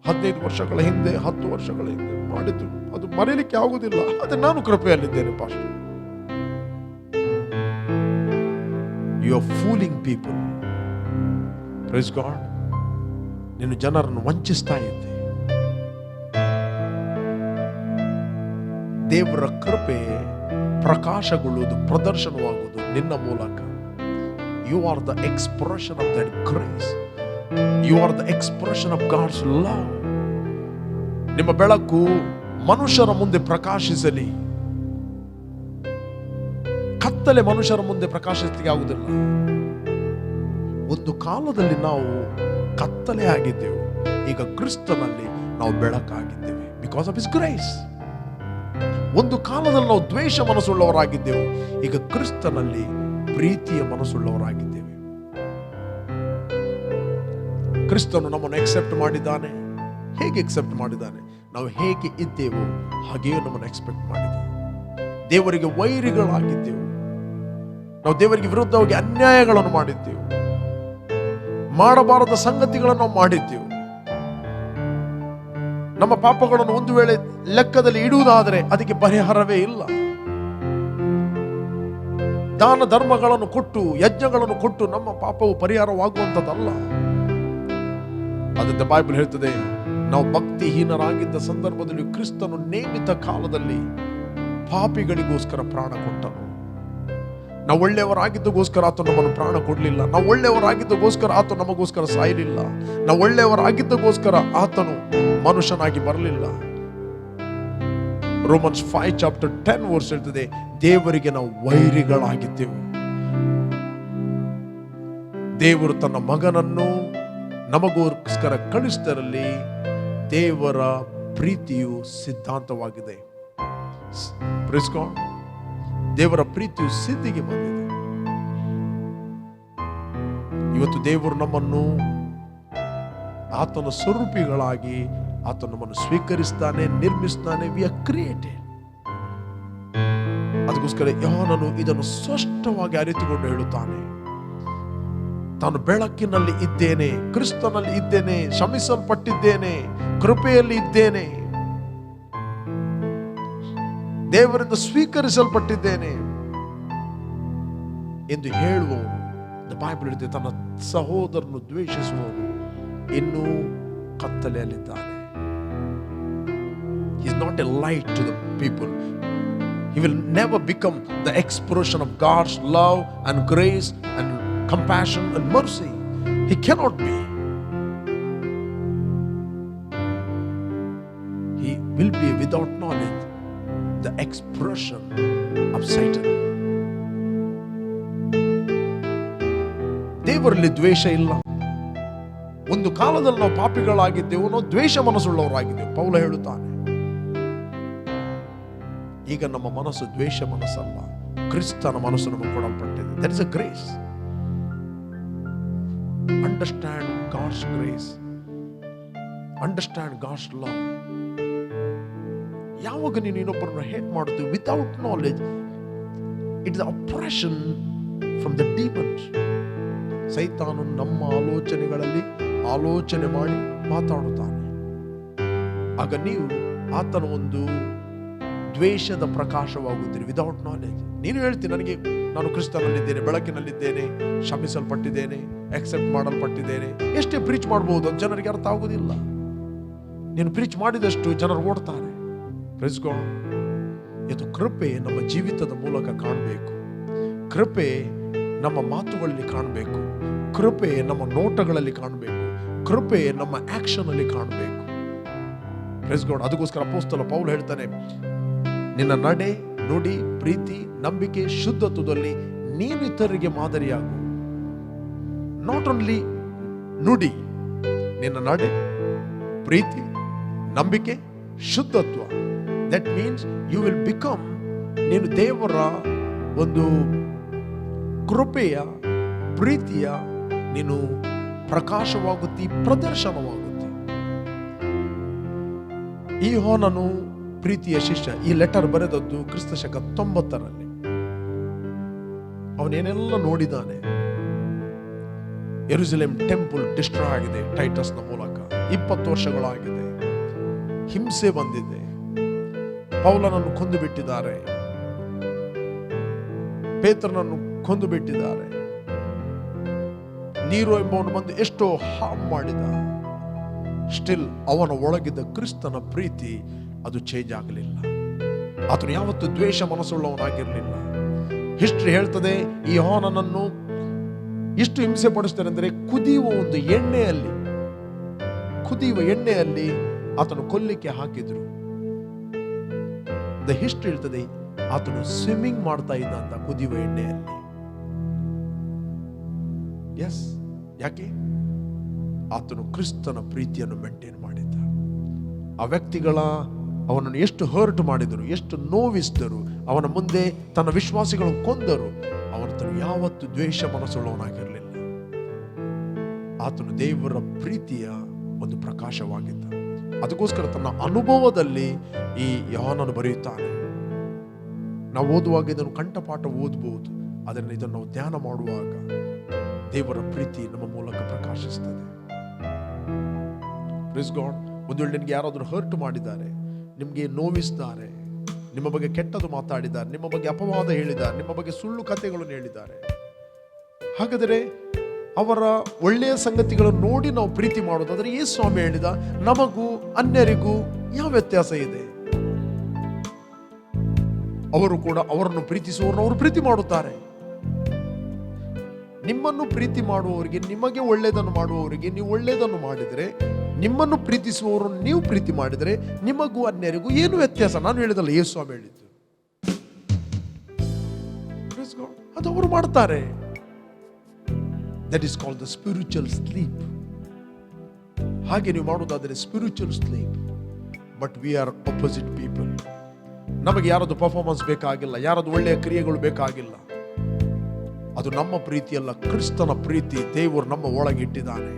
15 ವರ್ಷಗಳ ಹಿಂದೆ 10 ವರ್ಷಗಳ ಹಿಂದೆ ಮಾಡಿದ್ದು ಅದು ಮರೆಯಲಿಕ್ಕೆ ಆಗುವುದಿಲ್ಲ, ಅದೇ ನಾನು ಕೃಪೆಯಲ್ಲಿದ್ದೇನೆ pastor. You are fooling people. Praise God. ನೀನು ಜನರನ್ನು ವಂಚಿಸ್ತಾ ಇದ್ದೆ. ದೇವರ ಕೃಪೆ ಪ್ರಕಾಶಗೊಳ್ಳುವುದು, ಪ್ರದರ್ಶನವಾಗುವುದು ನಿನ್ನ ಮೂಲಕ. You are the expression of that grace. You are the expression of God's love. ನಿಮ್ಮ ಬೆಳಕು ಮನುಷ್ಯರ ಮುಂದೆ ಪ್ರಕಾಶಿಸಲಿ. ಕತ್ತಲೆ ಮನುಷ್ಯರ ಮುಂದೆ ಪ್ರಕಾಶಿಸಲಿಕ್ಕೆ ಆಗುವುದಿಲ್ಲ. ಒಂದು ಕಾಲದಲ್ಲಿ ನಾವು ಕತ್ತಲೆ ಆಗಿದ್ದೆವು, ಈಗ ಕ್ರಿಸ್ತನಲ್ಲಿ ನಾವು ಬೆಳಕಾಗಿದ್ದೇವೆ ಬಿಕಾಸ್ ಆಫ್ ಹಿಸ್ ಗ್ರೇಸ್. ಒಂದು ಕಾಲದಲ್ಲಿ ನಾವು ದ್ವೇಷ ಮನಸ್ಸುಳ್ಳವರಾಗಿದ್ದೆವು, ಈಗ ಕ್ರಿಸ್ತನಲ್ಲಿ ಪ್ರೀತಿಯ ಮನಸ್ಸುಳ್ಳವರಾಗಿದ್ದೇವೆ. ಕ್ರಿಸ್ತನು ನಮ್ಮನ್ನು ಎಕ್ಸೆಪ್ಟ್ ಮಾಡಿದ್ದಾನೆ. ಹೇಗೆ ಎಕ್ಸೆಪ್ಟ್ ಮಾಡಿದ್ದಾನೆ? ನಾವು ಹೇಗೆ ಇದ್ದೇವೋ ಹಾಗೆಯೇ ನಮ್ಮನ್ನು ಎಕ್ಸ್ಪೆಕ್ಟ್ ಮಾಡಿದ್ದಾನೆ. ದೇವರಿಗೆ ವೈರಿಗಳಾಗಿದ್ದೆವು, ನಾವು ದೇವರಿಗೆ ವಿರುದ್ಧವಾಗಿ ಅನ್ಯಾಯಗಳನ್ನು ಮಾಡಿದ್ದೆವು, ಮಾಡಬಾರದ ಸಂಗತಿಗಳನ್ನು ನಾವು ಮಾಡಿದ್ದೆವು. ನಮ್ಮ ಪಾಪಗಳನ್ನು ಒಂದು ವೇಳೆ ಲೆಕ್ಕದಲ್ಲಿ ಇಡುವುದಾದರೆ ಅದಕ್ಕೆ ಪರಿಹಾರವೇ ಇಲ್ಲ. ದಾನ ಧರ್ಮಗಳನ್ನು ಕೊಟ್ಟು ಯಜ್ಞಗಳನ್ನು ಕೊಟ್ಟು ನಮ್ಮ ಪಾಪವು ಪರಿಹಾರವಾಗುವಂಥದ್ದಲ್ಲ. ಅದಕ್ಕೆ ಬೈಬಲ್ ಹೇಳ್ತದೆ, ನಾವು ಭಕ್ತಿಹೀನರಾಗಿದ್ದ ಸಂದರ್ಭದಲ್ಲಿ ಕ್ರಿಸ್ತನು ನೇಮಿತ ಕಾಲದಲ್ಲಿ ಪಾಪಿಗಳಿಗೋಸ್ಕರ ಪ್ರಾಣ ಕೊಟ್ಟನು. ನಾವು ಒಳ್ಳೆಯವರಾಗಿದ್ದಗೋಸ್ಕರ ಆತ ನಮ್ಮನ್ನು ಪ್ರಾಣ ಕೊಡಲಿಲ್ಲ. ನಾವು ಒಳ್ಳೆಯವರಾಗಿದ್ದಗೋಸ್ಕರ ಆತ ನಮಗೋಸ್ಕರ ಸಾಯಲಿಲ್ಲ. ನಾವು ಒಳ್ಳೆಯವರಾಗಿದ್ದಗೋಸ್ಕರ ಆತನು ಮನುಷ್ಯನಾಗಿ ಬರಲಿಲ್ಲ. ರೋಮನ್ಸ್ 5:10 ಹೇಳ್ತದೆ, ದೇವರಿಗೆ ನಾವು ವೈರಿಗಳಾಗಿದ್ದೆವು. ದೇವರು ತನ್ನ ಮಗನನ್ನು ನಮಗೋಸ್ಕರ ಕಳಿಸಿದರಲ್ಲಿ ದೇವರ ಪ್ರೀತಿಯು ಸಿದ್ಧಾಂತವಾಗಿದೆ. Praise God. ದೇವರ ಪ್ರೀತಿಯು ಸಿದ್ಧಿಗೆ ಬಂದಿದೆ. ಇವತ್ತು ದೇವರು ನಮ್ಮನ್ನು ಆತನ ಸ್ವರೂಪಿಗಳಾಗಿ ಆತ ನಮ್ಮನ್ನು ಸ್ವೀಕರಿಸ್ತಾನೆ, ನಿರ್ಮಿಸ್ತಾನೆ. We are created. ಅದಕ್ಕೋಸ್ಕರ ಯೋಹಾನನು ಇದನ್ನು ಸ್ಪಷ್ಟವಾಗಿ ಅರಿತುಕೊಂಡು ಹೇಳುತ್ತಾನೆ, ತಾನು ಬೆಳಕಿನಲ್ಲಿ ಇದ್ದೇನೆ, ಕ್ರಿಸ್ತನಲ್ಲಿ ಇದ್ದೇನೆ, ಕ್ಷಮಿಸಲ್ಪಟ್ಟಿದ್ದೇನೆ, ಕೃಪೆಯಲ್ಲಿ ಇದ್ದೇನೆ, ದೇವರಿಂದ ಸ್ವೀಕರಿಸಲ್ಪಟ್ಟಿದ್ದೇನೆ ಎಂದು ಹೇಳುವವನು, ಬೈಬಲ್ ಹೇಳುತ್ತೆ, ತನ್ನ ಸಹೋದರನು ದ್ವೇಷಿಸುವವನು ಇನ್ನೂ ಕತ್ತಲೆಯಲ್ಲಿದ್ದಾನೆ. He is not a light to the people. He will never become the expression of God's love and grace and compassion and mercy. He cannot be. He will be without knowledge the expression of Satan. ದೇವರಲ್ಲಿ ದ್ವೇಷ ಇಲ್ಲ. ಒಂದು ಕಾಲದಲ್ಲಿ ನಾವು ಪಾಪಿಗಳಾಗಿದ್ದೆವು, ನಾವು ದ್ವೇಷ ಮನಸ್ಸುಳ್ಳವರಾಗಿದ್ದೆವು. ಪೌಲ ಹೇಳುತ್ತಾನೆ, ಈಗ ನಮ್ಮ ಮನಸ್ಸು ದ್ವೇಷ ಮನಸ್ಸಲ್ಲ, ಕ್ರಿಸ್ತನ ಮನಸ್ಸು ನಮಗೆ ಕೊಡಲ್ಪಟ್ಟಿದೆ. There is a grace. Understand God's grace. Understand God's love. ಯಾವಾಗ ನೀನು ಇನ್ನೊಬ್ಬರನ್ನು ಹೇಟ್ ಮಾಡುತ್ತೀವಿ without knowledge, it is oppression from the demons. ಸೈತಾನು ನಮ್ಮ ಆಲೋಚನೆಗಳಲ್ಲಿ ಆಲೋಚನೆ ಮಾಡಿ ಮಾತಾಡುತ್ತಾನೆ. ಆಗ ನೀವು ಆತನ ಒಂದು ದ್ವೇಷದ ಪ್ರಕಾಶವಾಗುತ್ತೀರಿ ವಿತೌಟ್ ನಾಲೆಜ್. ನೀನು ಹೇಳ್ತೀನಿ, ನಾನು ಕ್ರಿಸ್ತನಲ್ಲಿದ್ದೇನೆ, ಬೆಳಕಿನಲ್ಲಿದ್ದೇನೆ, ಕ್ಷಮಿಸಲ್ಪಟ್ಟಿದ್ದೇನೆ, ಎಕ್ಸೆಪ್ಟ್ ಮಾಡಲ್ಪಟ್ಟಿದ್ದೇನೆ. ಎಷ್ಟೇ ಪ್ರೀಚ್ ಮಾಡಬಹುದು, ಅದು ಜನರಿಗೆ ಅರ್ಥ ಆಗುವುದಿಲ್ಲ. ನೀನು ಪ್ರೀಚ್ ಮಾಡಿದಷ್ಟು ಜನರು ಓಡ್ತಾರೆ. Praise God. ಇದು ಕೃಪೆ ನಮ್ಮ ಜೀವಿತದ ಮೂಲಕ ಕಾಣಬೇಕು. ಕೃಪೆ ನಮ್ಮ ಮಾತುಗಳಲ್ಲಿ ಕಾಣಬೇಕು. ಕೃಪೆ ನಮ್ಮ ನೋಟಗಳಲ್ಲಿ ಕಾಣಬೇಕು. ಕೃಪೆ ನಮ್ಮ ಆಕ್ಷನ್ ಅಲ್ಲಿ ಕಾಣಬೇಕು. Praise God. ಅದಕ್ಕೋಸ್ಕರ ಅಪೊಸ್ತಲ ಪೌಲ ಹೇಳ್ತಾನೆ, ನಿನ್ನ ನಡೆ, ನುಡಿ, ಪ್ರೀತಿ, ನಂಬಿಕೆ, ಶುದ್ಧತ್ವದಲ್ಲಿ ನೀನು ಇತರರಿಗೆ ಮಾದರಿಯಾಗು. ನಾಟ್ ಓನ್ಲಿ ನುಡಿ, ನಿನ್ನ ನಡೆ, ಪ್ರೀತಿ, ನಂಬಿಕೆ, ಶುದ್ಧತ್ವ. That means you will become, ನೀನು ದೇವರ ಒಂದು ಕೃಪೆಯ, ಪ್ರೀತಿಯ ನೀನು ಪ್ರಕಾಶವಾಗುತ್ತಿ, ಪ್ರದರ್ಶನವಾಗುತ್ತಿ. ಈ ಯೋಹಾನನು ಪ್ರೀತಿಯ ಶಿಷ್ಯ. ಈ ಲೆಟರ್ ಬರೆದದ್ದು ಕ್ರಿಸ್ತ ಶಕ 90ರಲ್ಲಿ. ಅವನೇನೆಲ್ಲ ನೋಡಿದ್ದಾನೆ. ಯೆರೂಸಲೇಮ್ ಟೆಂಪಲ್ ಡಿಸ್ಟ್ರಾಯ್ ಆಗಿದೆ ಟೈಟಸ್ನ ಮೂಲಕ. 20 ವರ್ಷಗಳಾಗಿದೆ. ಹಿಂಸೆ ಬಂದಿದೆ. ಪೌಲನನ್ನು ಕೊಂದು ಬಿಟ್ಟಿದ್ದಾರೆ. ಪೇತ್ರನನ್ನು ಕೊಂದು ಬಿಟ್ಟಿದ್ದಾರೆ. ನೀರು ಎಂಬವನು ಬಂದು ಎಷ್ಟೋ ಹಾಮ್ ಮಾಡಿದ. ಸ್ಟಿಲ್ ಅವನ ಒಳಗಿದ್ದ ಕ್ರಿಸ್ತನ ಪ್ರೀತಿ ಅದು ಚೇಂಜ್ ಆಗಲಿಲ್ಲ. ಆತನು ಯಾವತ್ತು ದ್ವೇಷ ಮನಸ್ಸುಳ್ಳವನಾಗಿರಲಿಲ್ಲ. ಹಿಸ್ಟ್ರಿ ಹೇಳ್ತದೆ, ಈ ಯೋಹಾನನನ್ನು ಎಷ್ಟು ಹಿಂಸೆ ಪಡಿಸ್ತಾರೆ ಅಂದರೆ ಕುದಿಯುವ ಒಂದು ಎಣ್ಣೆಯಲ್ಲಿ ಆತನು ಕೊಲ್ಲಿಕ್ಕೆ ಹಾಕಿದ್ರು. ದ ಹಿಸ್ಟ್ರಿ ಹೇಳ್ತದೆ ಆತನು ಸ್ವಿಮ್ಮಿಂಗ್ ಮಾಡ್ತಾ ಇದ್ದ ಅಂತ ಕುದಿಯುವ ಎಣ್ಣೆಯಲ್ಲಿ. ಎಸ್, ಯಾಕೆ? ಆತನು ಕ್ರಿಸ್ತನ ಪ್ರೀತಿಯನ್ನು ಮೇಂಟೈನ್ ಮಾಡಿದ್ದ. ಆ ವ್ಯಕ್ತಿಗಳ ಅವನನ್ನು ಎಷ್ಟು ಹರ್ಟ್ ಮಾಡಿದರು, ಎಷ್ಟು ನೋವಿಸಿದರು, ಅವನ ಮುಂದೆ ತನ್ನ ವಿಶ್ವಾಸಿಗಳನ್ನು ಕೊಂದರು. ಅವನು ಯಾವತ್ತು ದ್ವೇಷ ಮನಸ್ಸುಳ್ಳವನಾಗಿರಲಿಲ್ಲ. ಆತನು ದೇವರ ಪ್ರೀತಿಯ ಒಂದು ಪ್ರಕಾಶವಾಗಿದ್ದ. ಅದಕ್ಕೋಸ್ಕರ ತನ್ನ ಅನುಭವದಲ್ಲಿ ಈ ಯೋಹಾನನು ಬರೆಯುತ್ತಾನೆ. ನಾವು ಓದುವಾಗ ಇದನ್ನು ಕಂಠಪಾಠ ಓದಬಹುದು, ಅದನ್ನು ಇದನ್ನು ನಾವು ಧ್ಯಾನ ಮಾಡುವಾಗ ದೇವರ ಪ್ರೀತಿ ನಮ್ಮ ಮೂಲಕ ಪ್ರಕಾಶಿಸ್ತದೆ. Praise god. ಒಂದು ವೇಳೆ ನಿಮಗೆ ಯಾರಾದರೂ ಹರ್ಟ್ ಮಾಡಿದ್ದಾರೆ, ನಿಮಗೆ ನೋವಿಸಿದ್ದಾರೆ, ನಿಮ್ಮ ಬಗ್ಗೆ ಕೆಟ್ಟದು ಮಾತಾಡಿದ್ದಾರೆ, ನಿಮ್ಮ ಬಗ್ಗೆ ಅಪವಾದ ಹೇಳಿದ್ದಾರೆ, ನಿಮ್ಮ ಬಗ್ಗೆ ಸುಳ್ಳು ಕಥೆಗಳನ್ನು ಹೇಳಿದ್ದಾರೆ, ಹಾಗಾದರೆ ಅವರ ಒಳ್ಳೆಯ ಸಂಗತಿಗಳನ್ನು ನೋಡಿ ನಾವು ಪ್ರೀತಿ ಮಾಡೋದಾದ್ರೆ ಯೇಸು ಸ್ವಾಮಿ ಹೇಳಿದ, ನಮಗೂ ಅನ್ಯರಿಗೂ ಯಾವ ವ್ಯತ್ಯಾಸ ಇದೆ? ಅವರು ಕೂಡ ಅವರನ್ನು ಪ್ರೀತಿಸುವವರನ್ನು ಅವರು ಪ್ರೀತಿ ಮಾಡುತ್ತಾರೆ. ನಿಮ್ಮನ್ನು ಪ್ರೀತಿ ಮಾಡುವವರಿಗೆ, ನಿಮಗೆ ಒಳ್ಳೆಯದನ್ನು ಮಾಡುವವರಿಗೆ ನೀವು ಒಳ್ಳೆಯದನ್ನು ಮಾಡಿದರೆ, ನಿಮ್ಮನ್ನು ಪ್ರೀತಿಸುವವರನ್ನು ನೀವು ಪ್ರೀತಿ ಮಾಡಿದರೆ ನಿಮಗೂ ಅನ್ಯರಿಗೂ ಏನು ವ್ಯತ್ಯಾಸ? ನಾನು ಹೇಳಿದಲ್ಲ, ಯೇಸು ಸ್ವಾಮಿ ಹೇಳಿದ್ದು. ಅದು ಅವರು ಮಾಡ್ತಾರೆ. That is called the spiritual sleep. ಹಾಗೆ ನೀವು ಮಾಡೋದಾದರೆ spiritual sleep. But we are opposite people. ನಮಗೆ ಯಾರದು ಪರ್ಫಾರ್ಮೆನ್ಸ್ ಬೇಕಾಗಿಲ್ಲ, ಯಾರದು ಒಳ್ಳೆಯ ಕ್ರಿಯೆಗಳು ಬೇಕಾಗಿಲ್ಲ. ಅದು ನಮ್ಮ ಪ್ರೀತಿಯಲ್ಲ, ಕ್ರಿಸ್ತನ ಪ್ರೀತಿ ದೇವರು ನಮ್ಮ ಒಳಗೆ ಇಟ್ಟಿದ್ದಾನೆ.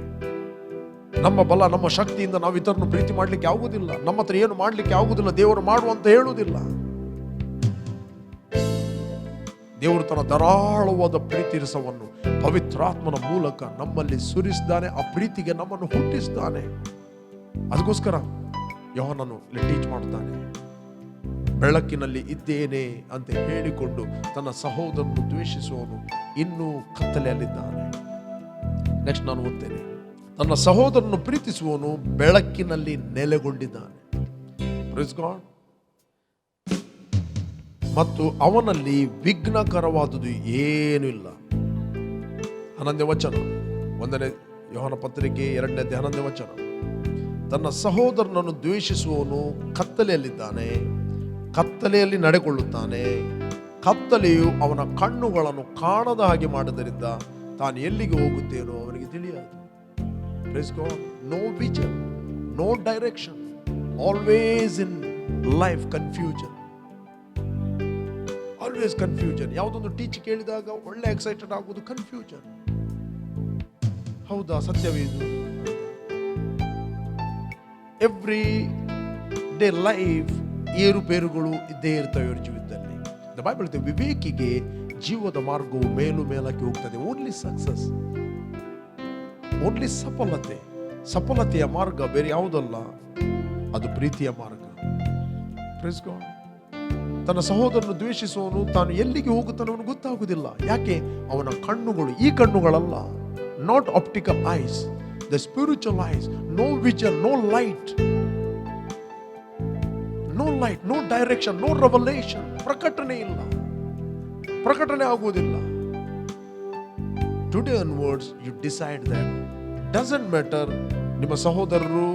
ನಮ್ಮ ಬಲ, ನಮ್ಮ ಶಕ್ತಿಯಿಂದ ನಾವು ಇತರನ್ನು ಪ್ರೀತಿ ಮಾಡಲಿಕ್ಕೆ ಆಗುವುದಿಲ್ಲ. ನಮ್ಮ ಹತ್ರ ಏನು ಮಾಡಲಿಕ್ಕೆ ಆಗುವುದಿಲ್ಲ, ದೇವರು ಮಾಡುವಂತ ಹೇಳುವುದಿಲ್ಲ. ದೇವರು ತನ್ನ ಧಾರಾಳವಾದ ಪ್ರೀತಿ ರಸವನ್ನು ಪವಿತ್ರಾತ್ಮನ ಮೂಲಕ ನಮ್ಮಲ್ಲಿ ಸುರಿಸಿದ್ದಾನೆ. ಆ ಪ್ರೀತಿಗೆ ನಮ್ಮನ್ನು ಹುಟ್ಟಿಸಿದ್ದಾನೆ. ಅದಕ್ಕೋಸ್ಕರ ಯೋಹಾನನು ಟೀಚ್ ಮಾಡ್ತಾನೆ, ಬೆಳಕಿನಲ್ಲಿ ಇದ್ದೇನೆ ಅಂತ ಹೇಳಿಕೊಂಡು ತನ್ನ ಸಹೋದರನ್ನು ದ್ವೇಷಿಸುವವನು ಇನ್ನೂ ಕತ್ತಲೆಯಲ್ಲಿದ್ದಾನೆ. ನೆಕ್ಸ್ಟ್ ನಾನು ಓದ್ತೇನೆ. ತನ್ನ ಸಹೋದರನ್ನು ಪ್ರೀತಿಸುವವನು ಬೆಳಕಿನಲ್ಲಿ ನೆಲೆಗೊಂಡಿದ್ದಾನೆ. Praise God. ಮತ್ತು ಅವನಲ್ಲಿ ವಿಘ್ನಕರವಾದುದು ಏನೂ ಇಲ್ಲ. 11ನೇ ವಚನ, 1ನೇ ಯೋಹಾನ ಪತ್ರಿಕೆ 2ನೇ 11ನೇ ವಚನ. ತನ್ನ ಸಹೋದರನನ್ನು ದ್ವೇಷಿಸುವವನು ಕತ್ತಲೆಯಲ್ಲಿದ್ದಾನೆ, ಕತ್ತಲೆಯಲ್ಲಿ ನಡೆಕೊಳ್ಳುತ್ತಾನೆ. ಕತ್ತಲೆಯು ಅವನ ಕಣ್ಣುಗಳನ್ನು ಕಾಣದ ಹಾಗೆ ಮಾಡುವುದರಿಂದ ತಾನು ಎಲ್ಲಿಗೆ ಹೋಗುತ್ತೇನೋ ಅವನಿಗೆ ತಿಳಿಯದು. Praise God. No vision, no direction, always in life confusion. Always confusion. ಯಾವುದೊಂದು ಟೀಚ್ ಕೇಳಿದಾಗ ಒಳ್ಳೆ ಎಕ್ಸೈಟೆಡ್ ಆಗೋದು ಕನ್ಫ್ಯೂಷನ್. ಹೌದಾ, ಸತ್ಯವೇ ಇದು? ಎವ್ರಿ ಡೇ ಲೈಫ್ ಏರುಪೇರುಗಳು ಇದ್ದೇ ಇರ್ತವೆ ಅವರ ಜೀವಿತದಲ್ಲಿ. ದ ಬೈಬಲ್ ಹೇಳ್ತದೆ, ವಿವೇಕಿಗೆ ಜೀವದ ಮಾರ್ಗವು ಮೇಲು ಮೇಲಕ್ಕೆ ಹೋಗ್ತದೆ. ಓನ್ಲಿ ಸಕ್ಸಸ್, ಓನ್ಲಿ ಸಫಲತೆ. ಸಫಲತೆಯ ಮಾರ್ಗ ಬೇರೆ ಯಾವುದಲ್ಲ, ಅದು ಪ್ರೀತಿಯ ಮಾರ್ಗ. Praise God. ತನ್ನ ಸಹೋದರನು ದ್ವೇಷಿಸುವವನು ತಾನು ಎಲ್ಲಿಗೆ ಹೋಗುತ್ತಾನೋ ಅವನು ಗೊತ್ತಾಗುವುದಿಲ್ಲ. ಯಾಕೆ? ಅವನ ಕಣ್ಣುಗಳು ಈ ಕಣ್ಣುಗಳಲ್ಲ. Not optical eyes, the spiritual eyes. No vision, no light, no light, no direction, no revelation. ಪ್ರಕಟಣೆ ಇಲ್ಲ, ಪ್ರಕಟಣೆ ಆಗುವುದಿಲ್ಲ. Today onwards you decide that doesn't matter ನಿಮ್ಮ ಸಹೋದರರು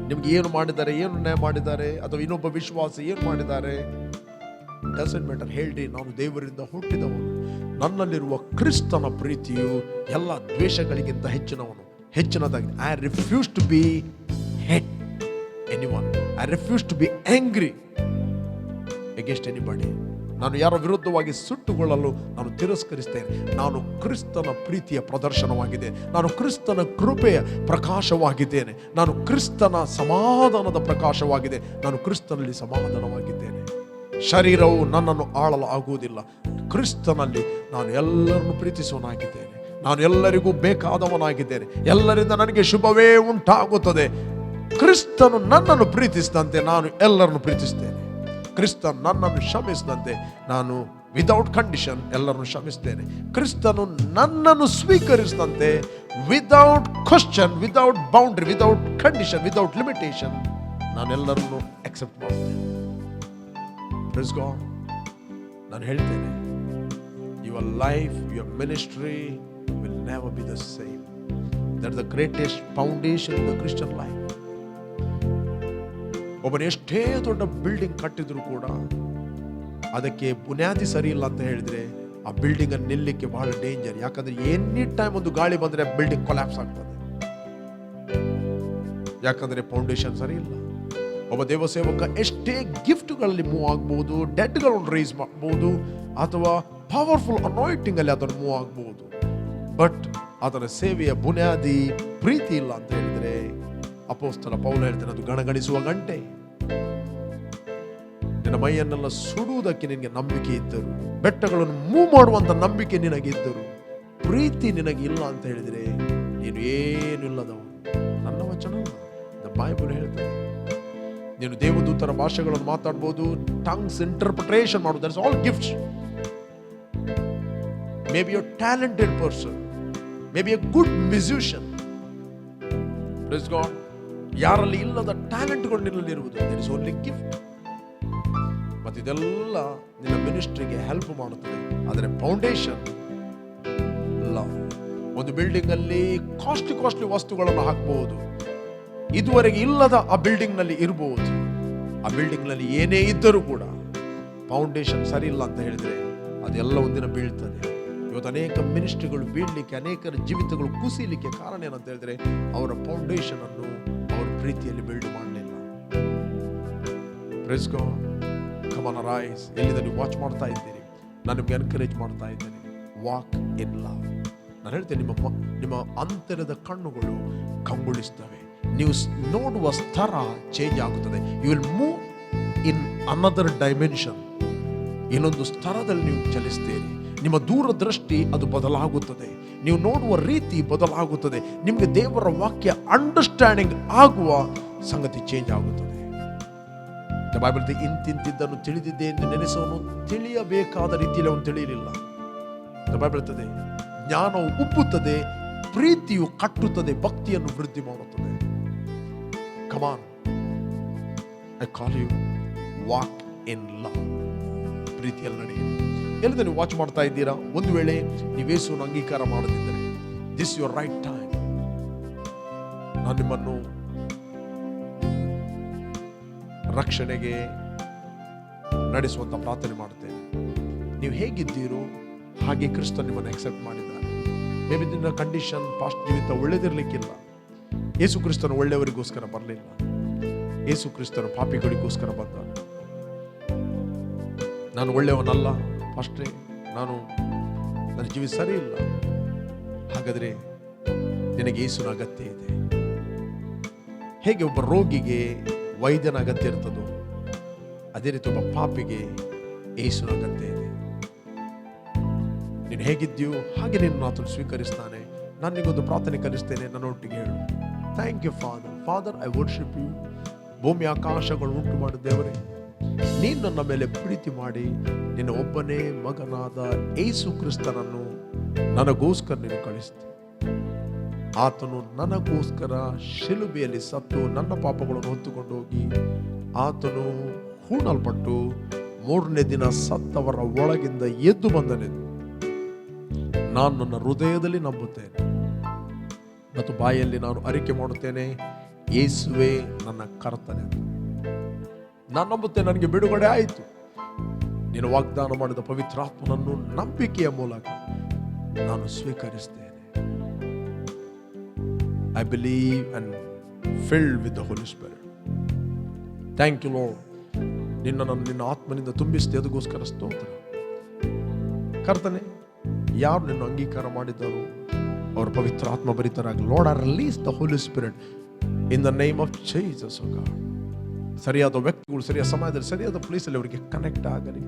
ನಿಮ್ಗೆ ಏನು ಮಾಡಿದ್ದಾರೆ, ಏನು ನ್ಯಾಯ ಮಾಡಿದ್ದಾರೆ, ಅಥವಾ ಇನ್ನೊಬ್ಬ ವಿಶ್ವಾಸ ಏನು ಮಾಡಿದ್ದಾರೆ, ಡಸಂಟ್ ಮ್ಯಾಟರ್. ಹೇಳ್ರಿ, ನಾನು ದೇವರಿಂದ ಹುಟ್ಟಿದವನು, ನನ್ನಲ್ಲಿರುವ ಕ್ರಿಸ್ತನ ಪ್ರೀತಿಯು ಎಲ್ಲ ದ್ವೇಷಗಳಿಗಿಂತ ಹೆಚ್ಚಿನದಾಗಿದೆ. I refuse to be hate anyone. I refuse to be angry against anybody. ನಾನು ಯಾರ ವಿರುದ್ಧವಾಗಿ ಸುಟ್ಟುಕೊಳ್ಳಲು ನಾನು ತಿರಸ್ಕರಿಸ್ತೇನೆ. ನಾನು ಕ್ರಿಸ್ತನ ಪ್ರೀತಿಯ ಪ್ರದರ್ಶನವಾಗಿದೆ, ನಾನು ಕ್ರಿಸ್ತನ ಕೃಪೆಯ ಪ್ರಕಾಶವಾಗಿದ್ದೇನೆ, ನಾನು ಕ್ರಿಸ್ತನ ಸಮಾಧಾನದ ಪ್ರಕಾಶವಾಗಿದೆ, ನಾನು ಕ್ರಿಸ್ತನಲ್ಲಿ ಸಮಾಧಾನವಾಗಿದ್ದೇನೆ. ಶರೀರವು ನನ್ನನ್ನು ಆಳಲು ಆಗುವುದಿಲ್ಲ. ಕ್ರಿಸ್ತನಲ್ಲಿ ನಾನು ಎಲ್ಲರನ್ನು ಪ್ರೀತಿಸುವನಾಗಿದ್ದೇನೆ, ನಾನು ಎಲ್ಲರಿಗೂ ಬೇಕಾದವನಾಗಿದ್ದೇನೆ, ಎಲ್ಲರಿಂದ ನನಗೆ ಶುಭವೇ ಉಂಟಾಗುತ್ತದೆ. ಕ್ರಿಸ್ತನು ನನ್ನನ್ನು ಪ್ರೀತಿಸಿದಂತೆ ನಾನು ಎಲ್ಲರನ್ನು ಪ್ರೀತಿಸ್ತೇನೆ. ಕ್ರಿಸ್ತನು ನನ್ನನ್ನು ಕ್ಷಮಿಸಿದಂತೆ ನಾನು ವಿದೌಟ್ ಕಂಡೀಷನ್ ಎಲ್ಲರನ್ನು ಕ್ಷಮಿಸ್ತೇನೆ. ಕ್ರಿಸ್ತನು ನನ್ನನ್ನು ಸ್ವೀಕರಿಸಿದಂತೆ without question, without boundary, without condition, without limitation ನಾನೆಲ್ಲರನ್ನು ಅಕ್ಸೆಪ್ಟ್ ಮಾಡ್ತೇನೆ. Praise God. ನಾನು ಹೇಳ್ತೇನೆ, your life, your ministry, never be the same. That's the greatest foundation in the Christian life. ಒಬ್ಬನು ಎಷ್ಟೇ ದೊಡ್ಡ ಬಿಲ್ಡಿಂಗ್ ಕಟ್ಟಿದ್ರು ಕೂಡ ಅದಕ್ಕೆ ಬುನಿಯಾದಿ ಸರಿ ಇಲ್ಲ ಅಂತ ಹೇಳಿದ್ರೆ ಆ ಬಿಲ್ಡಿಂಗ್ ಅನ್ನು ನಿಲ್ಲಕ್ಕೆ ಬಹಳ ಡೇಂಜರ್. ಯಾಕಂದ್ರೆ ಎನಿ ಟೈಮ್ ಒಂದು ಗಾಳಿ ಬಂದ್ರೆ ಬಿಲ್ಡಿಂಗ್ ಕೊಲ್ಯಾಪ್ಸ್ ಆಗ್ತದೆ. ಯಾಕಂದ್ರೆ ಫೌಂಡೇಶನ್ ಸರಿ ಇಲ್ಲ. ಒಬ್ಬ ದೇವ ಸೇವಕ ಎಷ್ಟೇ ಗಿಫ್ಟ್ಗಳಲ್ಲಿ ಮೂವ್ ಆಗ್ಬಹುದು, ಡೆಡ್ಗಳನ್ನು ರೈಸ್ ಮಾಡಬಹುದು, ಅಥವಾ ಪವರ್ಫುಲ್ ಅನಾಯಿಂಟಿಂಗ್ ಅಲ್ಲಿ ಅದನ್ನು ಮೂವ್ ಆಗ್ಬಹುದು. ಬಟ್ ಅದರ ಸೇವೆಯ ಬುನಿಯಾದಿ ಪ್ರೀತಿ ಇಲ್ಲ ಅಂತ ಹೇಳಿದ್ರೆ ಅಪೊಸ್ತಲ ಪೌಲ ಹೇಳ್ತಾನೆ ಅದು ಗಣಗಣಿಸುವ ಗಂಟೆ. ನಿನ್ನ ಮೈಯನ್ನೆಲ್ಲ ಸುಡುವುದಕ್ಕೆ ನಿನಗೆ ನಂಬಿಕೆ ಇದ್ದರು, ಬೆಟ್ಟಗಳನ್ನು ಮೂವ್ ಮಾಡುವಂತ ನಂಬಿಕೆ ನಿನಗಿದ್ದರು, ಪ್ರೀತಿ ನಿನಗೆ ಇಲ್ಲ ಅಂತ ಹೇಳಿದ್ರೆ ನೀನು ಏನು ಇಲ್ಲದವನು. ನನ್ನ ವಚನ ಬೈಬಲ್ ಹೇಳ್ತಾರೆ. ನೀನು ದೇವದೂತರ ಭಾಷೆಗಳನ್ನು ಮಾತಾಡ್ಬೋದು, ಟಂಗ್ಸ್ ಇಂಟರ್ಪ್ರಿಟೇಷನ್ ಮಾಡೋದು, that's all gifts. May be a talented person, may be a good musician. Praise God. ಯಾರಲ್ಲಿ ಇಲ್ಲದ ಟ್ಯಾಲೆಂಟ್ಗಳು ನಿನ್ನಲ್ಲಿರುವುದು, ದಟ್ ಇಸ್ ಓನ್ಲಿ ಗಿಫ್ಟ್. ಮತ್ತು ಇದೆಲ್ಲ ನಿನ್ನ ಮಿನಿಸ್ಟ್ರಿಗೆ ಹೆಲ್ಪ್ ಮಾಡುತ್ತದೆ. ಆದರೆ ಫೌಂಡೇಶನ್ ಇಲ್ಲ. ಒಂದು ಬಿಲ್ಡಿಂಗ್ ಅಲ್ಲಿ ಕಾಸ್ಟ್ಲಿ ವಸ್ತುಗಳನ್ನು ಹಾಕಬಹುದು, ಇದುವರೆಗೆ ಇಲ್ಲದ ಆ ಬಿಲ್ಡಿಂಗ್ ನಲ್ಲಿ ಇರಬಹುದು. ಆ ಬಿಲ್ಡಿಂಗ್ ನಲ್ಲಿ ಏನೇ ಇದ್ದರೂ ಕೂಡ ಫೌಂಡೇಶನ್ ಸರಿ ಇಲ್ಲ ಅಂತ ಹೇಳಿದ್ರೆ ಅದೆಲ್ಲ ಒಂದಿನ ಬೀಳ್ತದೆ. ಇವತ್ತು ಅನೇಕ ಮಿನಿಸ್ಟ್ರಿಗಳು ಬೀಳಲಿಕ್ಕೆ, ಅನೇಕರ ಜೀವಿತಗಳು ಕುಸಿಲಿಕ್ಕೆ ಕಾರಣ ಏನಂತ ಹೇಳಿದ್ರೆ ಅವರ ಫೌಂಡೇಶನ್ ಅನ್ನು ಅವರ ಪ್ರೀತಿಯಲ್ಲಿ ಬಿಲ್ಡ್ ಮಾಡಲಿಲ್ಲ. Praise God. Come on rise. ಎಲ್ಲಿಂದ ನೀವು ವಾಚ್ ಮಾಡ್ತಾ ಇದ್ದೀರಿ, ನಾನು ನಿಮ್ಗೆ ಎನ್ಕರೇಜ್ ಮಾಡ್ತಾ ಇದ್ದೇನೆ. Walk in love. ನಾನು ಹೇಳ್ತೇನೆ, ನಿಮ್ಮ ಅಂತರದ ಕಣ್ಣುಗಳು ಕಂಗೊಳಿಸ್ತವೆ. ನೀವು ನೋಡುವ ಸ್ತರ ಚೇಂಜ್ ಆಗುತ್ತದೆ. You will move in another dimension. ಇನ್ನೊಂದು ಸ್ತರದಲ್ಲಿ ನೀವು ಚಲಿಸ್ತೀರಿ. ನಿಮ್ಮ ದೂರದೃಷ್ಟಿ ಅದು ಬದಲಾಗುತ್ತದೆ. ನೀವು ನೋಡುವ ರೀತಿ ಬದಲಾಗುತ್ತದೆ. ನಿಮಗೆ ದೇವರ ವಾಕ್ಯ ಅಂಡರ್ಸ್ಟ್ಯಾಂಡಿಂಗ್ ಆಗುವ ಸಂಗತಿ ಚೇಂಜ್ ಆಗುತ್ತದೆ. ಬೈಬಲ್ ಇಂತಿಂತಿದ್ದನ್ನು ತಿಳಿದಿದ್ದೆ ಎಂದು ನೆನೆಸೋನು ತಿಳಿಯಬೇಕಾದ ರೀತಿಯಲ್ಲಿ ಅವನು ತಿಳಿಯಲಿಲ್ಲ. ಬೈಬಲ್ ಹೇಳ್ತದೆ, ಜ್ಞಾನವು ಉಪ್ಪುತ್ತದೆ, ಪ್ರೀತಿಯು ಕಟ್ಟುತ್ತದೆ, ಭಕ್ತಿಯನ್ನು ವೃದ್ಧಿ ಮಾಡುತ್ತದೆ. Come on, I call you walk in love. ಪ್ರೀತಿಯಲ್ಲಿ ನಡೆಯಿರಿ. ಎಲ್ಲಿಂದ ನೀವು ವಾಚ್ ಮಾಡ್ತಾ ಇದ್ದೀರಾ? ಒಂದು ವೇಳೆ ನೀವು ಯೇಸುವನ್ನು ಅಂಗೀಕಾರ ಮಾಡದಿದ್ದರೆ ದಿಸ್ ಯುವರ್ ರೈಟ್ ಟೈಮ್. ನಾನು ನಿಮ್ಮನ್ನು ರಕ್ಷಣೆಗೆ ನಡೆಸುವಂತ ಪ್ರಾರ್ಥನೆ ಮಾಡುತ್ತೇನೆ. ನೀವು ಹೇಗಿದ್ದೀರೋ ಹಾಗೆ ಕ್ರಿಸ್ತ ನಿಮ್ಮನ್ನು ಅಕ್ಸೆಪ್ಟ್ ಮಾಡಿದ್ದಾರೆ. ಮೇ ಬಿ ನಿನ್ನ ಕಂಡೀಷನ್ ಪಾಸ್ಟ್ ಜೀವಿತ ಒಳ್ಳೆದಿರ್ಲಿಕ್ಕಿಲ್ಲ. ಯೇಸು ಕ್ರಿಸ್ತನು ಒಳ್ಳೆಯವರಿಗೋಸ್ಕರ ಬರಲಿಲ್ಲ, ಯೇಸು ಕ್ರಿಸ್ತನು ಪಾಪಿಗಳಿಗೋಸ್ಕರ ಬಂದ. ನಾನು ಒಳ್ಳೆಯವನಲ್ಲ ಅಷ್ಟೇ, ನನ್ನ ಜೀವಿತ ಸರಿ ಇಲ್ಲ. ಹಾಗಾದ್ರೆ ನಿನಗೆ ಯೇಸುವಿನ ಅಗತ್ಯ ಇದೆ. ಹೇಗೆ ಒಬ್ಬ ರೋಗಿಗೆ ವೈದ್ಯನ ಅಗತ್ಯ ಇರ್ತದೋ ಅದೇ ರೀತಿ ಒಬ್ಬ ಪಾಪಿಗೆ ಯೇಸುವಿನ ಅಗತ್ಯ ಇದೆ. ನೀನು ಹೇಗಿದ್ದೀಯೋ ಹಾಗೆ ನಿನ್ನ ಆತನು ಸ್ವೀಕರಿಸ್ತಾನೆ. ನಾನು ನಿಗೊಂದು ಪ್ರಾರ್ಥನೆ ಕಲಿಸ್ತೇನೆ, ನನ್ನೊಟ್ಟಿಗೆ ಹೇಳು. Thank you father, I worship you. ಭೂಮಿ ಆಕಾಶಗಳು ಉಂಟು ಮಾಡು ದೇವರೇ, ನೀನು ನನ್ನ ಮೇಲೆ ಪ್ರೀತಿ ಮಾಡಿ ನಿನ್ನ ಒಬ್ಬನೇ ಮಗನಾದ ಯೇಸು ಕ್ರಿಸ್ತನನ್ನು ನನಗೋಸ್ಕರ ನೀನು ಕಳಿಸ್ತಿ. ಆತನು ನನಗೋಸ್ಕರ ಶಿಲುಬೆಯಲ್ಲಿ ಸತ್ತು ನನ್ನ ಪಾಪಗಳನ್ನು ಹೊತ್ತುಕೊಂಡು ಹೋಗಿ ಆತನು ಹೂಣಲ್ಪಟ್ಟು 3ನೇ ದಿನ ಸತ್ತವರ ಒಳಗಿಂದ ಎದ್ದು ಬಂದನೆಂದು ನಾನು ನನ್ನ ಹೃದಯದಲ್ಲಿ ನಂಬುತ್ತೇನೆ ಮತ್ತು ಬಾಯಲ್ಲಿ ನಾನು ಅರಿಕೆ ಮಾಡುತ್ತೇನೆ, ಯೇಸುವೇ ನನ್ನ ಕರ್ತನೆ. ನಾನು ನಂಬುತ್ತೇನೆ, ನನಗೆ ಬಿಡುಗಡೆ ಆಯಿತು. ನೀನು ವಾಗ್ದಾನ ಮಾಡಿದ ಪವಿತ್ರಾತ್ಮನನ್ನು ನಂಬಿಕೆಯ ಮೂಲಕ ನಾನು ಸ್ವೀಕರಿಸ್ತೇನೆ. I believe and filled with the Holy Spirit. Thank you, Lord. ನಿನ್ನ ಆತ್ಮನಿಂದ ತುಂಬಿಸ್ತೆ, ಅದಕ್ಕೋಸ್ಕರ ಸ್ತೋತ್ರ. ಕರ್ತನೆ, ಯಾರು ನಿನ್ನ ಅಂಗೀಕಾರ ಮಾಡಿದರು ಅವರ ಪವಿತ್ರ ಆತ್ಮ ಭರಿತರಾಗಲಿ. Lord, I release the Holy Spirit in the name of Jesus, oh God. ಸರಿಯಾದ ವ್ಯಕ್ತಿಗಳು ಸರಿಯಾದ ಸಮಯದಲ್ಲಿ ಸರಿಯಾದ ಪ್ಲೇಸಲ್ಲಿ ಅವರಿಗೆ ಕನೆಕ್ಟ್ ಆಗಲಿ.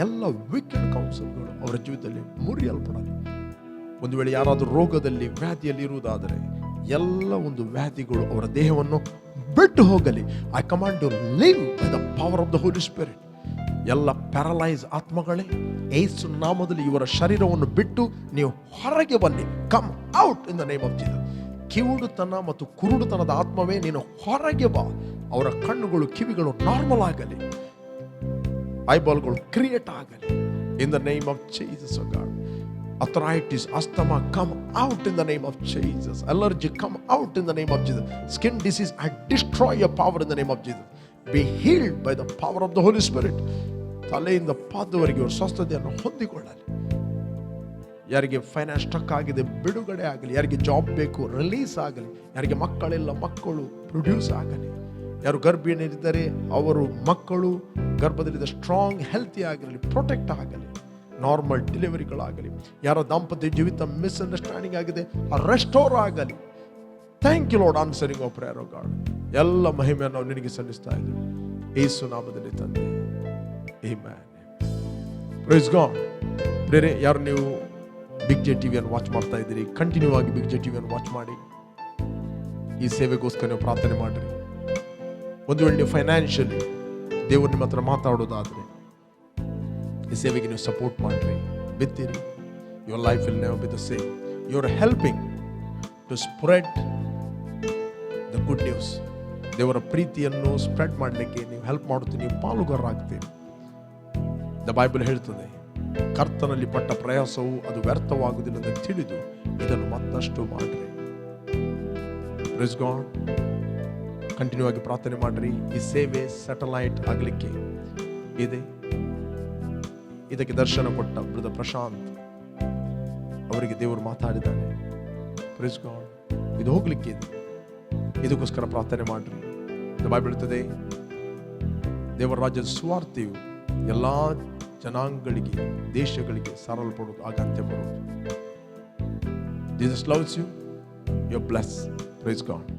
ಎಲ್ಲ ವಿಕೆಟ್ ಕೌನ್ಸಿಲ್ಗಳು ಅವರ ಜೀವಿತದಲ್ಲಿ ಮುರಿಯಲ್ಪಡಲಿ. ಒಂದು ವೇಳೆ ಯಾರಾದರೂ ರೋಗದಲ್ಲಿ ವ್ಯಾಧಿಯಲ್ಲಿ ಇರುವುದಾದರೆ ಎಲ್ಲ ಒಂದು ವ್ಯಾಧಿಗಳು ಅವರ ದೇಹವನ್ನು ಬಿಟ್ಟು ಹೋಗಲಿ. I command you leave by the power of the holy spirit. ಎಲ್ಲ ಪ್ಯಾರಲೈಸ್ ಆತ್ಮಗಳೇ, ಯೇಸು ನಾಮದಲ್ಲಿ ಇವರ ಶರೀರವನ್ನು ಬಿಟ್ಟು ನೀವು ಹೊರಗೆ ಬನ್ನಿ. Come out in the name of Jesus. ಕಿವುಡುತನ ಮತ್ತು ಕುರುಡುತನದ ಆತ್ಮವೇ ನೀನು ಹೊರಗೆ ಬಾ. ಅವರ ಕಣ್ಣುಗಳು ಕಿವಿಗಳು ನಾರ್ಮಲ್ ಆಗಲಿ, ಐಬಾಲ್ಗಳು ಕ್ರಿಯೇಟ್ ಆಗಲಿ ಇನ್ the name of Jesus. God, arthritis, asthma, come out in the name of Jesus. Allergy, come out in the name of Jesus. Skin disease, I destroy your power in the name of Jesus. Be healed by the power of the Holy Spirit. ತಲೆಯಿಂದ ಪಾದವರೆಗೆ ಇವರು ಸ್ವಸ್ಥತೆಯನ್ನು ಹೊಂದಿಕೊಳ್ಳಲಿ. ಯಾರಿಗೆ finance struck ಆಗಿದೆ ಬಿಡುಗಡೆ ಆಗಲಿ, ಯಾರಿಗೆ job ಬೇಕು release ಆಗಲಿ, ಯಾರಿಗೆ ಮಕ್ಕಳಿಲ್ಲ ಮಕ್ಕಳು ಪ್ರೊಡ್ಯೂಸ್ ಆಗಲಿ, ಯಾರು ಗರ್ಭಿಣಿಯರಿದ್ದಾರೆ ಅವರು ಮಕ್ಕಳು ಗರ್ಭದಲ್ಲಿದ್ದ ಸ್ಟ್ರಾಂಗ್ ಹೆಲ್ತಿ ಆಗಿರಲಿ, ಪ್ರೊಟೆಕ್ಟ್ ಆಗಲಿ, ನಾರ್ಮಲ್ ಡೆಲಿವರಿಗಳಾಗಲಿ, ಯಾರ ದಾಂಪತ್ಯ ಜೀವಿತ ಮಿಸ್ಅಂಡರ್ಸ್ಟ್ಯಾಂಡಿಂಗ್ ಆಗಿದೆ ರೆಸ್ಟೋರ್ ಆಗಲಿ. Thank you Lord answering of prayer of God. ಎಲ್ಲ ಮಹಿಮೆಯನ್ನು ನಾವು ನಿನಗೆ ಸಲ್ಲಿಸ್ತಾ ಇದ್ದೀವಿ ಯೇಸು ನಾಮದಲ್ಲಿ ತಂದೆ, ಆಮೆನ್. Praise God. ಬೇರೆ ಯಾರು ನೀವು ಬಿಗ್ ಜೆ ಟಿವಿಯನ್ನು ವಾಚ್ ಮಾಡ್ತಾ ಇದ್ದೀರಿ, ಕಂಟಿನ್ಯೂ ಆಗಿ ಬಿಗ್ ಜೆ ಟಿವಿಯನ್ನು ವಾಚ್ ಮಾಡಿ. ಈ ಸೇವೆಗೋಸ್ಕರ ನೀವು ಪ್ರಾರ್ಥನೆ ಮಾಡಿರಿ. ಒಂದು ವೇಳೆ ನೀವು ಫೈನಾನ್ಷಿಯಲಿ ದೇವರು ನಿಮ್ಮ ಹತ್ರ ಮಾತಾಡೋದಾದರೆ ಈ ಸೇವೆಗೆ ನೀವು ಸಪೋರ್ಟ್ ಮಾಡಿರಿ, ಬಿತ್ತಿರಿ. Your life will never be the same. You are helping to spread the good news. ದೇವರ ಪ್ರೀತಿಯನ್ನು ಸ್ಪ್ರೆಡ್ ಮಾಡಲಿಕ್ಕೆ ನೀವು ಹೆಲ್ಪ್ ಮಾಡುತ್ತೀರಿ, ನೀವು ಪಾಲುಗಾರರಾಗ್ತೀರಿ. ದ ಬೈಬಲ್ ಹೇಳ್ತದೆ, ಕರ್ತನಲ್ಲಿ ಪಟ್ಟ ಪ್ರಯಾಸವು ಅದು ವ್ಯರ್ಥವಾಗುವುದಿಲ್ಲ ಎಂದು ತಿಳಿದು ಇದನ್ನು ಮತ್ತಷ್ಟು ಮಾಡಿರಿ. Praise God. ಕಂಟಿನ್ಯೂ ಆಗಿ ಪ್ರಾರ್ಥನೆ ಮಾಡಿರಿ. ಈ ಸೇವೆ ಸ್ಯಾಟಲೈಟ್ ಆಗಲಿಕ್ಕೆ ಇದೆ. ಇದಕ್ಕೆ ದರ್ಶನ ಕೊಟ್ಟ ಬ್ರದರ್ ಪ್ರಶಾಂತ್ ಅವರಿಗೆ ದೇವರು ಮಾತಾಡಿದ್ದಾನೆ. Praise God. ಇದು ಹೋಗ್ಲಿಕ್ಕೆ ಇದೆ, ಇದಕ್ಕೋಸ್ಕರ ಪ್ರಾರ್ಥನೆ ಮಾಡಿರಿ. ಬೈಬಲ್ ಹೇಳ್ತದೆ, ದೇವರ ರಾಜ್ಯದ ಸುವಾರ್ತೆಯು ಎಲ್ಲ ಜನಾಂಗಗಳಿಗೆ ದೇಶಗಳಿಗೆ ಸಾರಲ್ಪಡೋದು ಅಗತ್ಯ ಬರೋದು. Jesus loves you. You are blessed. Praise god.